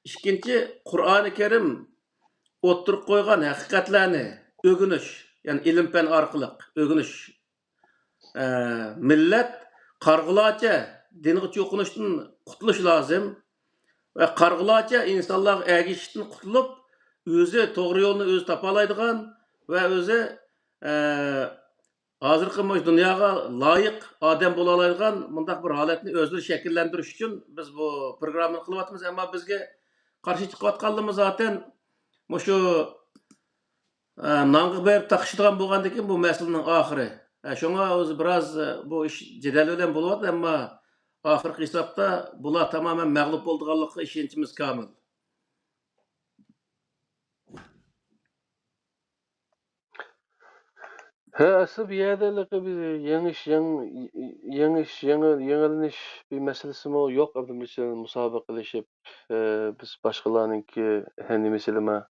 ikkinchi Qur'oni Karim o'ttirib qo'ygan haqiqatlarni o'rganish, ya'ni ilm fan orqali o'rganish. Millat qarg'ulacha dinga cho'qinishdan qutulish lozim va qarg'ulacha insonlar ergishishdan qutulib, o'zi to'g'ri yo'lni o'zi topa oladigan va o'zi hozirgi dunyoga loyiq odam bo'la oladigan bunday bir holatni o'zini shakllantirish uchun biz bu programmani qilyapmiz. Ammo bizga qarshi chiqayotganligimiz zaten shu nonga berib taqishadigan bo'lgandan keyin bu masalaning oxiri. Şoňa o'zi biroz bu iş jidal bilan bo'lyapti, ammo oxirgi hisobda bular tamoman mag'lub bo'lganligiga ishonchimiz komil. Asıl bir yerde bir yenileniş bir meselesi mi yok. Mesela musabakalaşıp biz başkalarınınki kendi meseleme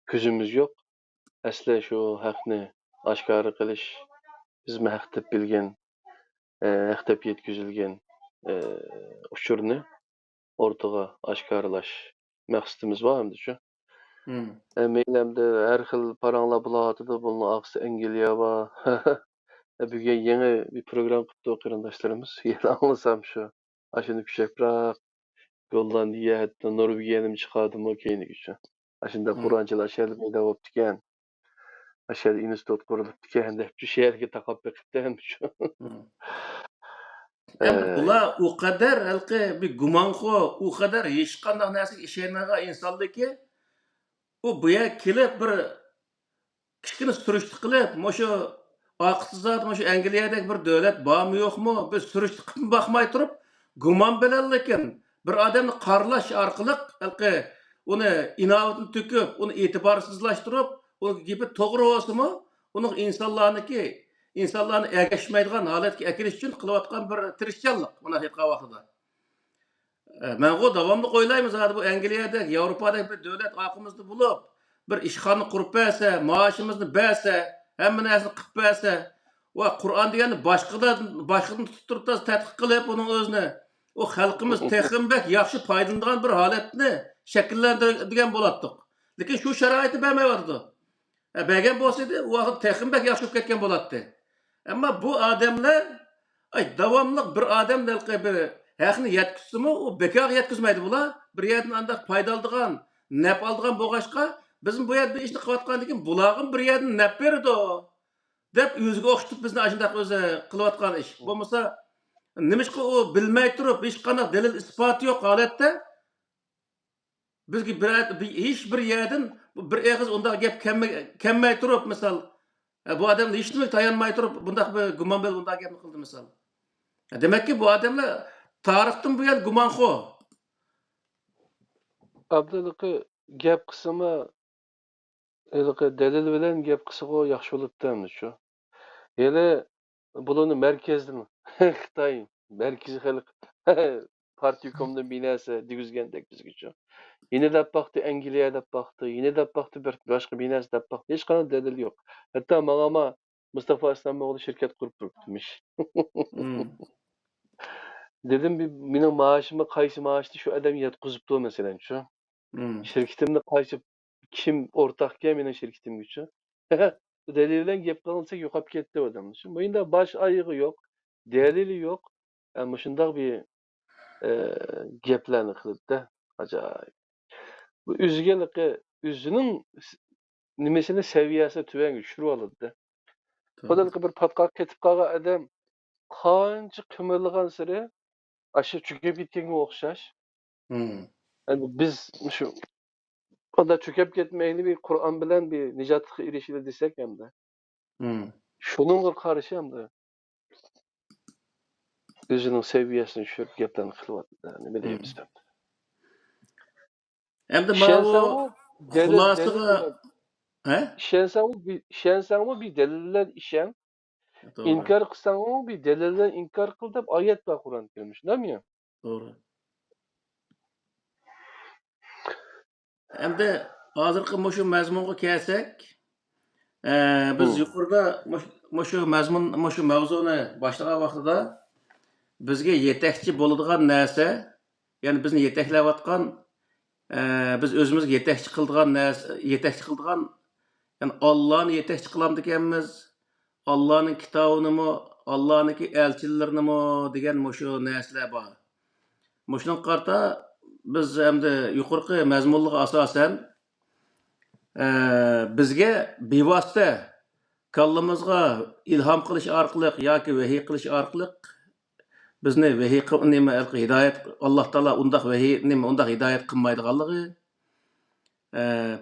küzümüz yok. Asla şu hakkını aşkarı kılış biz mi hak dep bilgen, hak dep yetkizilgen uçurunu ortaga aşkarlaş maksatımız var mı şu? Meylemde her xil paranla bulatıda bunun aksı Engeliya var. Bugün yeni bir program kutlu qarindoshlarimiz. Yeni anlasam şu. Aşını küçük bırak. Yoldan diye hatta Norvegiyanim çıkardım o keyini güçü. Aşında Kur'ancılar şehirde de oldu diken. Aşağıda institut kurulup diken de şu şehirge takap bekipten şu. Bular o kadar bir gumanxo, o kadar hech qanday narsaga ishonmagan insonlarki, u bu yerga kelib bir kichkina surishti qilib, shu oqsizat, shu Angliyadagi bir davlat bormi yo'qmi, biz surishti qilib boqmay turib, gumon bilan lekin bir odamni qarlash orqali uni inovatini to'kib, uni e'tiborsizlashtirib, uni gapi to'g'ri bo'lsa-mi, uni insonlarni ergashmaydigan holatga akilish uchun qilayotgan bir tirishchanlik buni haqiqiy vaqtida. Men o davamlı o'ylaymiz, bu Angliyada, Yevropada bir davlat oqimizda bo'lib, bir ishxona qurib bersa, maoshimizni bersa, hamma narsani qilib bersa, va Qur'on deganni boshqadan tutib turib tadqiq qilib, uning o'zini o xalqimiz texmbek yaxshi foydalanadigan bir holatni shakllantiradigan bo'lardik. Lekin shu sharoitni bermayapti. Bergan bo'lsa-da, u vaqt texmbek yaxshi bo'lib ketgan bo'lardi. Ammo bu odamlar davomli bir odamlar bir haqni yetkizsimi, o bekor yetkizmaydi bular. Bir yerdan andaq foydalanadigan, naf oladigan bo'lg'achqa, bizim bu yerda ishni qilayotgandan keyin bularga bir yerdan naf berdi deb o'ziga o'xshatib bizni ashundaq o'zi qilayotgan ish. Bo'lmasa nimishqa u bilmay turib, hech qanday dalil isbot yo'q holatda bizga hech bir yerdan bir og'iz undaq gap kelmay turib, misol bu odam hech nima tayanmay turib, bundaq bir gumon bilan undaq gapni qildi misol. Demakki bu odamlar tarixdan bu yer gumonxo. Abdılıkı gap kısmı delil bilen gap kısmı yaxşı olup demdi şu. Hele bunun merkezden Xitay merkezi halk partikomda binası digüzgendek biz güçü. Yine de baktı Angliya dep baktı, yine de baktı bir başka binası dep baktı. Hiç kanı delil yok. Hatta mağama Mustafa İslamoğlu şirket kurup durmuş. Dedim benim maaşımı kaysı maaştı şu adam yetkizipti mesela şu. Şirketimde kaysı kim ortakya benim şirketim güçü. Delilinden gap kalınsa yokap ketdi o adam. Şimdi bunda baş ayığı yok, delili yok. Ama şundak bir gaplarni qilib da acayip. Bu üzünün nimesini seviyesi tüven düşürüp aldı da. Kodalqı bir patkak ketip qalan adam qancha qimirlagan siri aşı çöküp gitkenге o'xshash. Yani biz şu o da çöküp ketmeyli bir Kur'an bilen bir nicatlıkka erişilir desek hem de. Hmm. Şununla karşı hem de özünün seviyesini düşürüp geplerini kılıvatdı. Ne Hmm. bileyimiz ben. Hem de İşensen bu o delil hulasıga bilen he? işensen o bir deliller işen, Doğru. inkar kılsan o bir deliller inkar kıl dep ayet var Kur'an gelmiş, değil mi? Doğru. Hem de hazırkı muşu mezmunga kelsek, biz Hı. yukarıda muşu mezmun, muşu mevzunu başlagan vaqtida bizga yetekçi bo'ladigan narsa, ya'ni bizni yetaklayotgan, biz o'zimizga yetakchi qiladigan, ya'ni Allohni yetakchi qilamiz ekanmiz, Allohning kitobinimi, Allohniki elchilarinimi degan mushu narsalar bor. Mushunga qarata biz endi yuqorqi mazmunlarga asosan bizga bevosita kallamizga ilhom qilish orqali yoki vahiy qilish orqali bizni vahiy nima hidoyat Alloh taolo undaq vahiy nima undaq hidoyat qilmaydiganligi,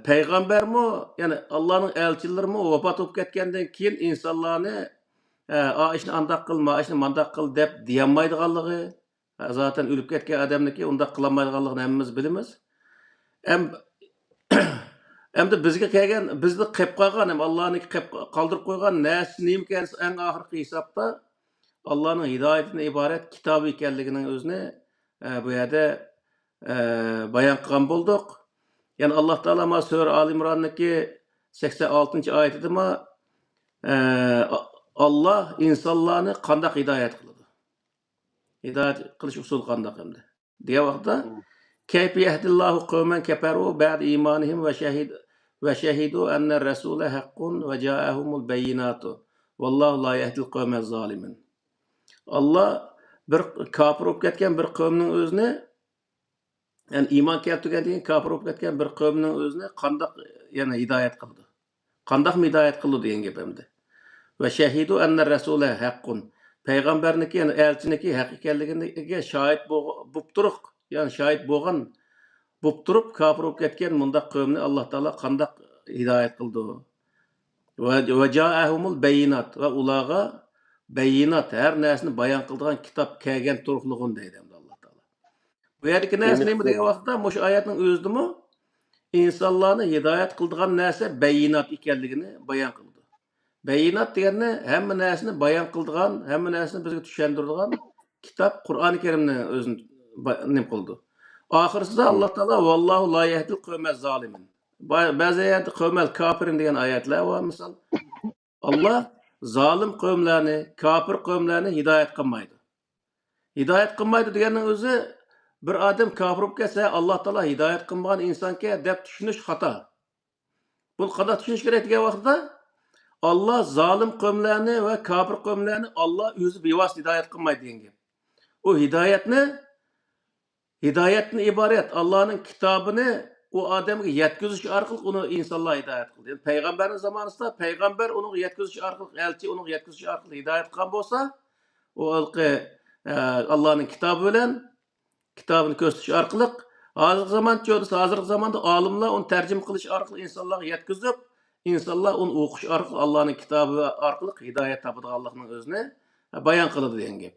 payg'ambarmi ya'ni Allohning elchilarimi vafot bo'lib ketgandan keyin insonlarni a ishni andaq qil, ma ishni mandaq qil deb deyolmaydiganligi, zaten o'lib ketgan odamniki undaq qilolmaydiganligini hammamiz bilamiz. Ham Endi bizga kelgan, bizni qilib qolgan, ham Allohniki qilib qoldirib qo'ygan narsa nima ekan eng oxirgi hisobda Allohning hidoyatidan iborat kitob ekanligining o'zini bu yerda bayon qilgan bo'ldik. Ya'ni Alloh taolo ma sura Al Imronniki 86-oyatida ma Alloh insonlarni qanday hidoyat qiladi? Hidoyat qilish usuli qanday endi? Degan vaqtda كيف يهدي الله قوما كفروا بعد إيمانهم وشهدوا أن الرسول حق وجاءهم البينات والله لا يهدي القوم الظالمين. Allah bir kafir bo'lib ketgan bir qavmning o'zini, ya'ni iymon keltirgandan keyin kafir bo'lib ketgan bir qavmning o'zini qandoq yana hidoyat qildi? Qandoq hidoyat qildi degan gap endi. Va shahidu anna rasula haqqun. Payg'ambarniki, ya'ni elchiniki haq ekanligiga shohid bo'lib turib, ya'ni shohid bo'lgan bo'lib turib kafir bo'lib ketgan mundaq qavmni Alloh taolo qandoq hidoyat qildi? Va ja'ahumul bayinat va ularga bayinat har narsani bayon qiladigan kitob kelgan turqlig'in deydi Alloh taolo. Bu yerdagi narsa nima degan vaqtda mush oyatning o'zidimi insonlarni hidoyat qiladigan narsa bayinat ekanligini bayon qildi. Bayinat degani hamma narsani bayon qiladigan, hamma narsani bizga tushuntiradigan kitob Qur'oni Karimni o'zini nima qildi. Oxirisida Alloh taolo vallohu la yahdil qavmaz zolimin. Ba'zi ayatda qavmal kafirin degan oyatlar bor misol. Allah zalim qavmlarni, kafir qavmlarni hidoyat qilmaydi. Hidoyat qilmaydi deganning o'zi bir odam kafir bo'lib ketsa, Alloh taolo hidoyat qilmagan insonga deb tushunish xato. Buni qanday tushunish kerak degan vaqtda Allah zalim qavmlarni va kafir qavmlarni Allah o'zi bevosita hidoyat qilmaydi degan gap. O hidoyatni iborat Allohning kitobini o odamga yetkazish orqali uni insonlar hidoyat qildi. Yani payg'ambarning zamonasida payg'ambar uni yetkazish orqali, elchi uni yetkazish orqali hidoyat qilgan bo'lsa, o Allohning kitobi bilan kitobini ko'rsatish orqali hozirgi hozirgi zamonda olimlar uni tarjima qilish orqali insonlarga yetkazib, insonlar uni o'qish orqali Allohning kitobi orqali hidoyat topadiganligini o'zini bayon qiladi degan gap.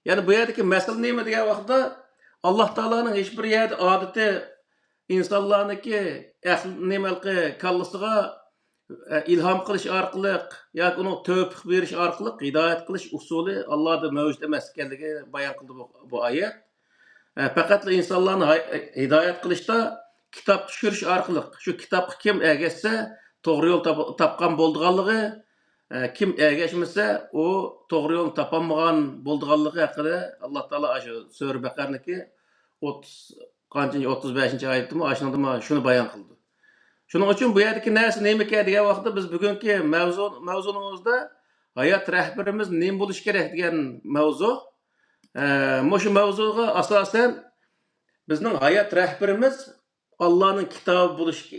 Ya'ni bu yerdagi masala nima degan vaqtda Alloh taoloning hech bir yerda odati insonlarniki nimalqi kallasiga ilhom qilish orqali yoki uni tavfiq berish orqali hidoyat qilish usuli Allohda mavjud emas ekanligi bayon qildi bu oyat. Faqat insonlarni hidoyat qilishda kitob tushirish orqali shu kitobga kim ergashsa to'g'ri yo'l topgan bo'lganligi, kim ergashmasa u to'g'ri yo'l topolmagan bo'lganligi haqida Alloh taolo shu sura Baqarniki 35-oyatda shuni bayon qildi. Shuning uchun bu yerdagi narsa nima ekan degan vaqtda biz bugungi mavzumizda hayot rahbarimiz nima bo'lishi kerak degan mavzu. Shu mavzuga asosan bizning hayot rahbarimiz Allohning kitobi bo'lishi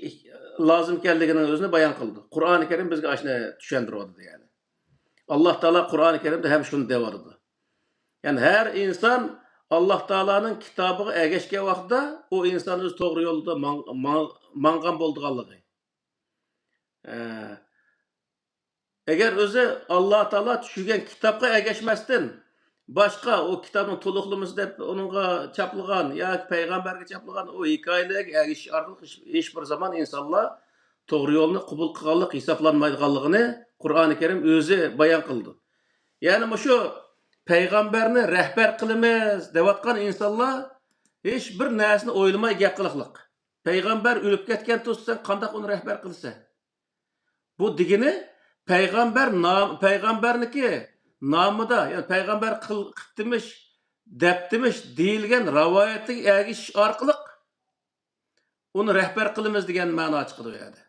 lozim ekanligini o'zini bayon qildi. Qur'oni Karim bizga shuni tushuntiradi yani. Alloh taolo Qur'oni Karimda ham shuni deyapti. Yani her inson Alloh taolaning kitobiga ergashgan vaqtda u inson o'z to'g'ri yo'lda mangan bo'lganligi. Agar o'zi Alloh taolo tushirgan kitobga ergashmasdan boshqa o kitobni to'liqlamiz deb uningga chapilgan yoki payg'ambarga chapilgan o hikoyalarga ergashish orqali hech bir zamon insonlar to'g'ri yo'lni qabul qilganlik hisoblanmaydiganligini Qur'oni Karim o'zi bayon qildi. Ya'ni shu payg'ambarni rahbar qilamiz deyotgan insonlar hech bir narsani o'ylamay gap qiliqliq. Payg'ambar o'lib ketgan to'ssan qanday uni rahbar qilsa? Bu degani payg'ambarniki nomida, ya'ni payg'ambar qiltimish, debtimish deyilgan rivoyatga ergashish orqali uni rahbar qilamiz degan ma'no chiqadi bu yerda.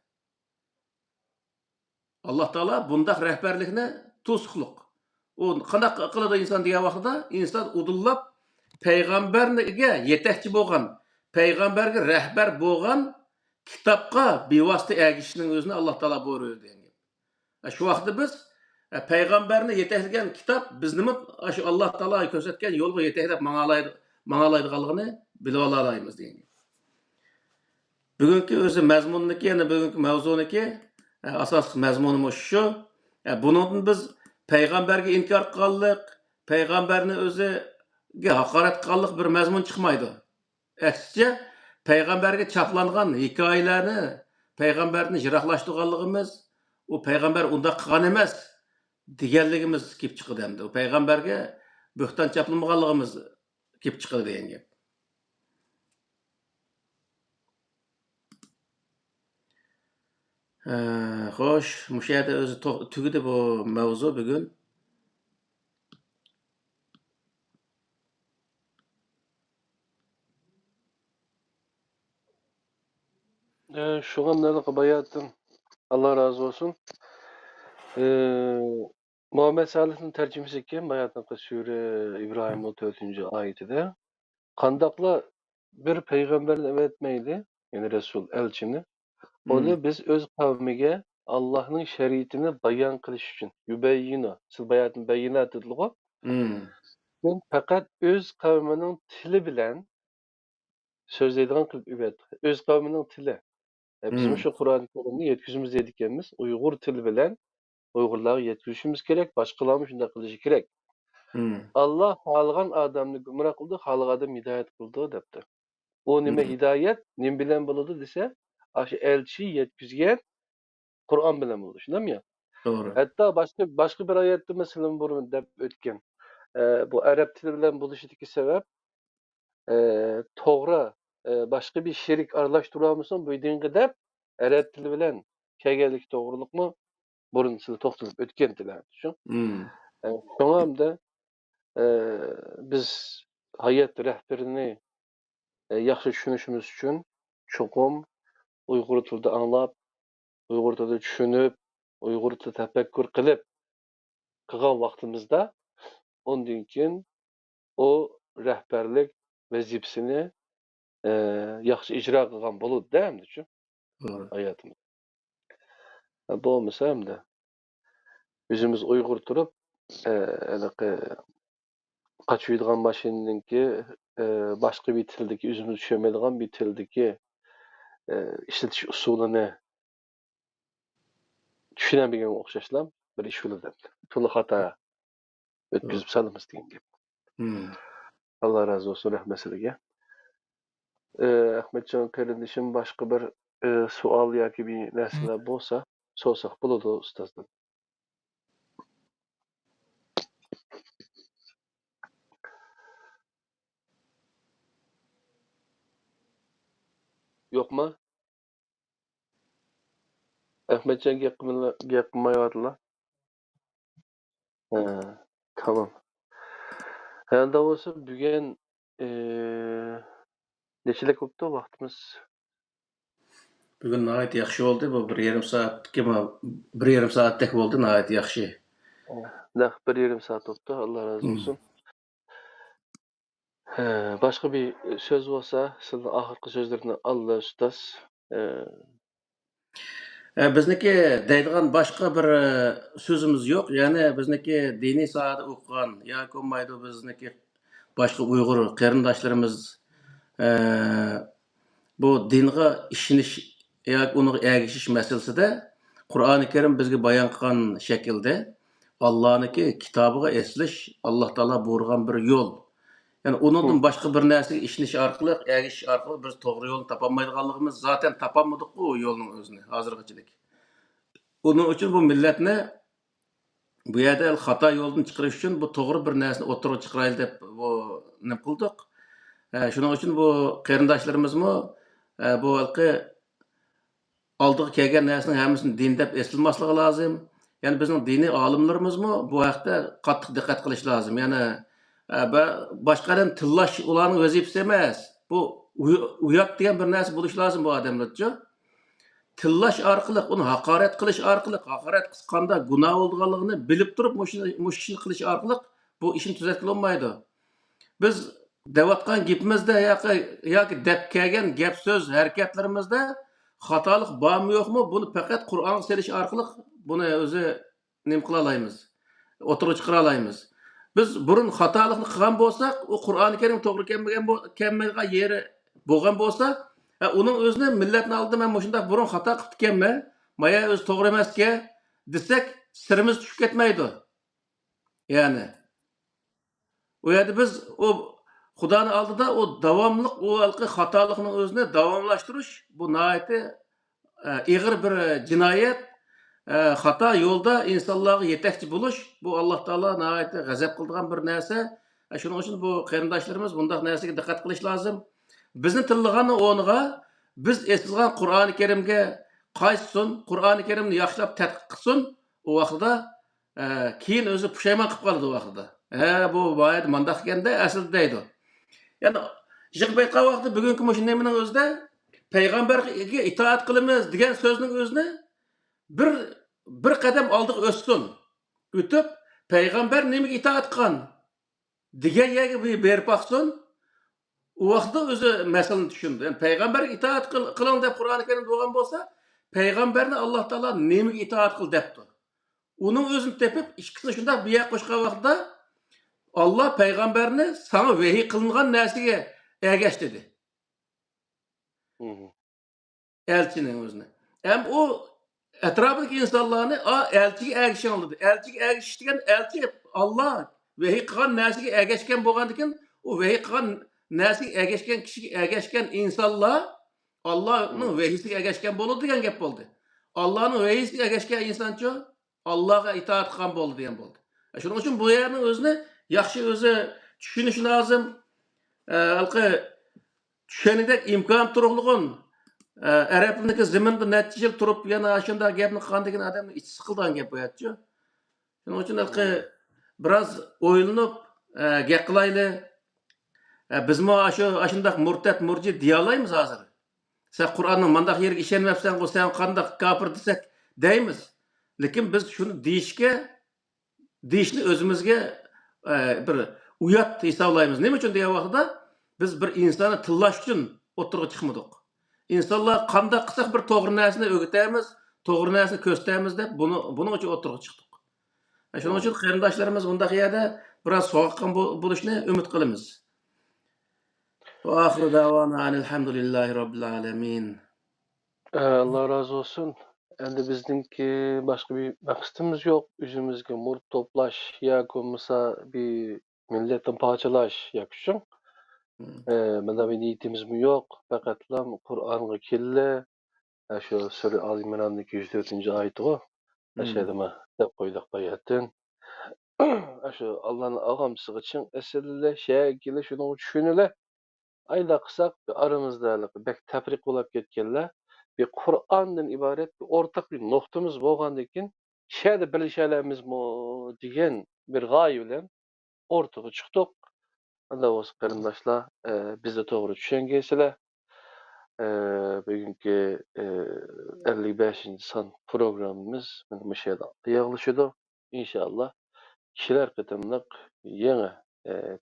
Alloh taolo bundaq rahbarlikni to'siqliq. U qanday qiladi inson degan vaqtda inson udullab payg'ambarga yetakchi bo'lgan, payg'ambarga rahbar bo'lgan kitobga bevosita ergashishning o'zini Alloh taolo buyurdi degan. Shu vaqtda biz payg'ambarni yetaklagan kitob bizni shu Alloh taolo ko'rsatgan yo'lga yetaklab mang'alaydiganligini bilib olamiz degan. Bugungi o'zi mazmunniki, ya'ni bugungi mavzuniki asosiy mazmuni shu. Bundan biz payg'ambarga inkor qilganlik, payg'ambarni o'ziga haqorat qilganlik bir mazmun chiqmaydi. Aksicha payg'ambarga chaplangan hikoyalarni payg'ambarni jiroqlashtirganligimiz, u payg'ambar unda qilgan emas deganligimiz kelib chiqadi endi. U payg'ambarga bo'xton chaplanmaganligimiz kelib chiqadi degan gap. Xo'sh, mushu yerda o'zi tugidi bu mavzu bugun. Şu anlarda bayatın Allah razı olsun. Muhammed Salih'in tercümesi kim? Bayatın Sure İbrahim 34. ayetinde. Kandakla bir peygamber etmeydi. Yani Resul elçini. Onu biz öz kavmige Allah'ın şeriatini bayan kılış için. Yübeyyinu. Siz bayatın beyinat edilgi. Ben fakat öz kavminin tili bilen sözleydiğin kılıp übet. Öz kavminin tili. Bizim şu Kur'an-ı Kerim'de yetkizimiz dediklerimiz Uygur tili bilen Uygurlara yetkizişimiz gerek, başkalarına şunda kılışı gerek. Allah halgan adamını gümrah kıldı, halga adam hidayet kıldı depti. O nime hidayet, nim bilen buludu dese, aşı elçi yetkizgen Kur'an bilen buldu. Şunda mı ya? Doğru. Hatta başka bir ayette mesela bunu dep ötken. Bu Arap tili bilen buluşudaki sebep toğra başka bir şerik arlaştıramıyorsan bu dediğin dep Arap tili bilen kegelik doğruluk mu? Burun sizi toxtulup ötken diler. Şoňa hem biz hayat rehberini yaxşı düşünüşümüz üçün çoğum Uygur tilinde anlap, Uygur tilinde düşünüp, Uygur tilinde tefekkür kılıp kılgan vaqtımızda ondan keyin o rehberlik vazifesini yaxşı icra kılgan bolup dämdi şu hayatımız. Bu olmasa hem de yüzümüz Uygur turup kaçıydıgan maşininki başka bir tildeki yüzümüz düşemediğin bir tildeki işletiş usulüne düşünemeyen okşaşlam bir iş yolu demdi. Tulu hata ötküzüp salımız deyin gibi. Allah razı olsun rahmetliye. Ahmetcan kardeşim başka bir sual ya gibi nesneler bolsa sorsak buludu ustazdan. Yok mu? Ahmetcan yapmayarlar. Tamam. Herhalde olsa bugün neçilik oldu vaktimiz? Bugün nəhayət yaxşı oldu. Bu 1,5 saat kimi 1,5 saatlik oldu, nəhayət yaxşı. Nah, 1,5 saat oldu. Allah razı olsun. Başka bir söz olsa, sizin ahırkı sözlerini Allah ustaz. Bizniki deydigan başqa bir sözümüz yo'q. Yani bizniki dini saat o'qigan yoki bo'lmaydi bizniki başqa Uyg'ur qarindoshlarimiz bu dinga ishonish yoki uni ergashish masalasida Qur'oni Karim bizga bayon qilgan shaklda Allohniki kitobiga eslish Alloh taolo buyurgan bir yo'l. Yani Hı. onundan başka bir narsaga ishonish orqali, ergashish orqali biz to'g'ri yo'lni topolmaydiganligimiz zaten topolmadik bu yo'lning o'zini hozirgacha. Onun uchun bu millatni bu yerda xato yo'ldan chiqarish uchun bu to'g'ri bir narsani o'tirib chiqaraylik deb bu nima qildik. Shuning uchun bu qarindoshlarimizmi bu halqi oldiga kelgan narsaning hammasini din deb eslamasligi lozim. Ya'ni bizning diniy olimlarimizmi bu haqda qattiq diqqat qilish lozim. Ya'ni boshqadan tillash ularning vazifasi emas. Bu uyat degan bir narsa bo'lishi lozim bu odamlarcha. Tillash orqali, uni haqorat qilish orqali, haqorat qilganda gunoh bo'lganligini bilib turib, mush ishni qilish orqali bu ishni tuzatilolmaydi. Biz deyotgan gapimizda yoki deb kelgan gap so'z harakatlarimizda xatolik bormi yo'qmi, buni faqat Qur'on serish orqali buni o'zi nima qila olamiz, o'tirib chiqara olamiz. Biz burun xatolikni qilgan bo'lsak, u Qur'oni Karim to'g'ri kelmagan yeri bo'lgan bo'lsa, uning o'zini millatning oldida men shunday burun xato qilib ekanman, maya o'zi to'g'ri emasga desak, sirimiz tushib ketmaydi. Ya'ni u yerda biz o Xudoning oldida o davomli o halqi xatolikning o'zini davomlashtirish bu nihoyatda ig'ir bir jinoyat, xato yo'lda insonlarga yetakchi bo'lish bu Alloh taolo nihoyatda g'azab qiladigan bir narsa. Shuning uchun bu qarindoshlarimiz bunday narsaga diqqat qilish lozim. Bizni tillagan o'rniga biz eslgan Qur'oni Karimga qaytsin, Qur'oni Karimni yaxshilab tadqiq qilsin, u vaqtda keyin o'zi pushaymon qilib qoladi u vaqtda. Bu boyad mandaq ekanda asl deydi. Yani Jig'baytqa vaqtda bugungi mushunning o'zida payg'ambarga itoat qilamiz degan so'zning o'zini bir qadam oldiga o'tsin. O'tib payg'ambar nimaga itoat qilgan degan yerga berib baqsin. U vaqtda o'zi masalani tushundi. Yani payg'ambarga itoat qiling deb Qur'oni Karim bo'lgan bo'lsa, payg'ambarni Alloh taolo nimaga itoat qil debdi. Uning o'zini tepib ikkisini shunday biya qo'shgan vaqtda Allah peygamberini sana vahiy qilingan narsaga ergash dedi. Elçinin o'zini. Hem o etrafındaki insonlarni elchiga ergashgan dedi. Elchiga ergashish degan elchi Allah vahiy qilgan narsaga ergashgan bo'lgandan u vahiy qilgan narsaga ergashgan kishiga ergashgan insonlar Allohning vahiysiga ergashgan bo'ladi degan gap bo'ldi. Allohning vahiysiga ergashgan insonchi Allohga itoat qilgan bo'ldi degan bo'ldi. Shuning uchun bu yerning o'zini yaxshi o'zi tushunish lozim. Halqi tushunidek imkon turug'lig'in arabniki ziminda necha yil turib yana shunday gapni qilgan degan odamni ichi siqilgan gap bo'yapti. Shuning uchun halqi biroz o'ylanib gap qilayli. Bizmi shunday murtad murji deya olmaymiz hozir. Sen Qur'onning mandaq yeriga ishonmabsan, sen qanday kofir desak deymiz. Lekin biz shuni deyishni o'zimizga bir uyat hisoblaymiz. Nima uchun degan vaqtda biz bir insonni tillash uchun o'tirib chiqmadik. İnsanlar qanday qilsak bir to'g'ri narsani o'rgatamiz, to'g'ri narsani ko'rsatamiz deb buning uchun o'tirib chiqdik. Shuning uchun qarindoshlarimiz bundaq yerda biroz sovuqqan bo'lishni umid qilamiz. Va oxiru davona alhamdulillahi robbil alamin. Allah razı olsun. Endi bizdinki başka bir maqsadımız yok. Üzümüzge murt toplaş ya olmasa bir milletin parçalaş yakışın. Bunda bir niyetimiz mi yok? Fakatla Kur'an'ı kille. Şu Sure Ali İmran'daki 104. ayet o. Aşağıdama dep koyduk bayatın. Şu Allah'ın ağamsı için esirle şekilde şunu düşünüle. Ayda kısak bir aramızda bek tefrik olup ketkenler. Bir Kur'an'dan ibaret bir ortak bir noktamız bolgandan şeyde bilişelerimiz mi diyen bir gaye bilen ortaya çıktık. Anda o qarindoshlar bizni to'g'ri tushungaysizlar. Bugungi 55-son programmamiz mana bu yerda yig'ilishidi. İnşallah kishilar qatimliq yangi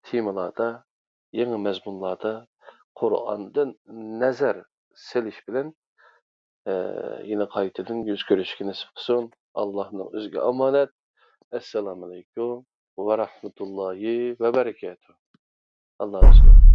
temalarda, yangi mazmunlarda Qur'ondan nazar selish bilan yine qaytadan yuz ko'rishga nasib qilsin. Allohning o'ziga omonat. Assalomu alaykum va rahmatullohi va barakatuh. Allah'a şükür.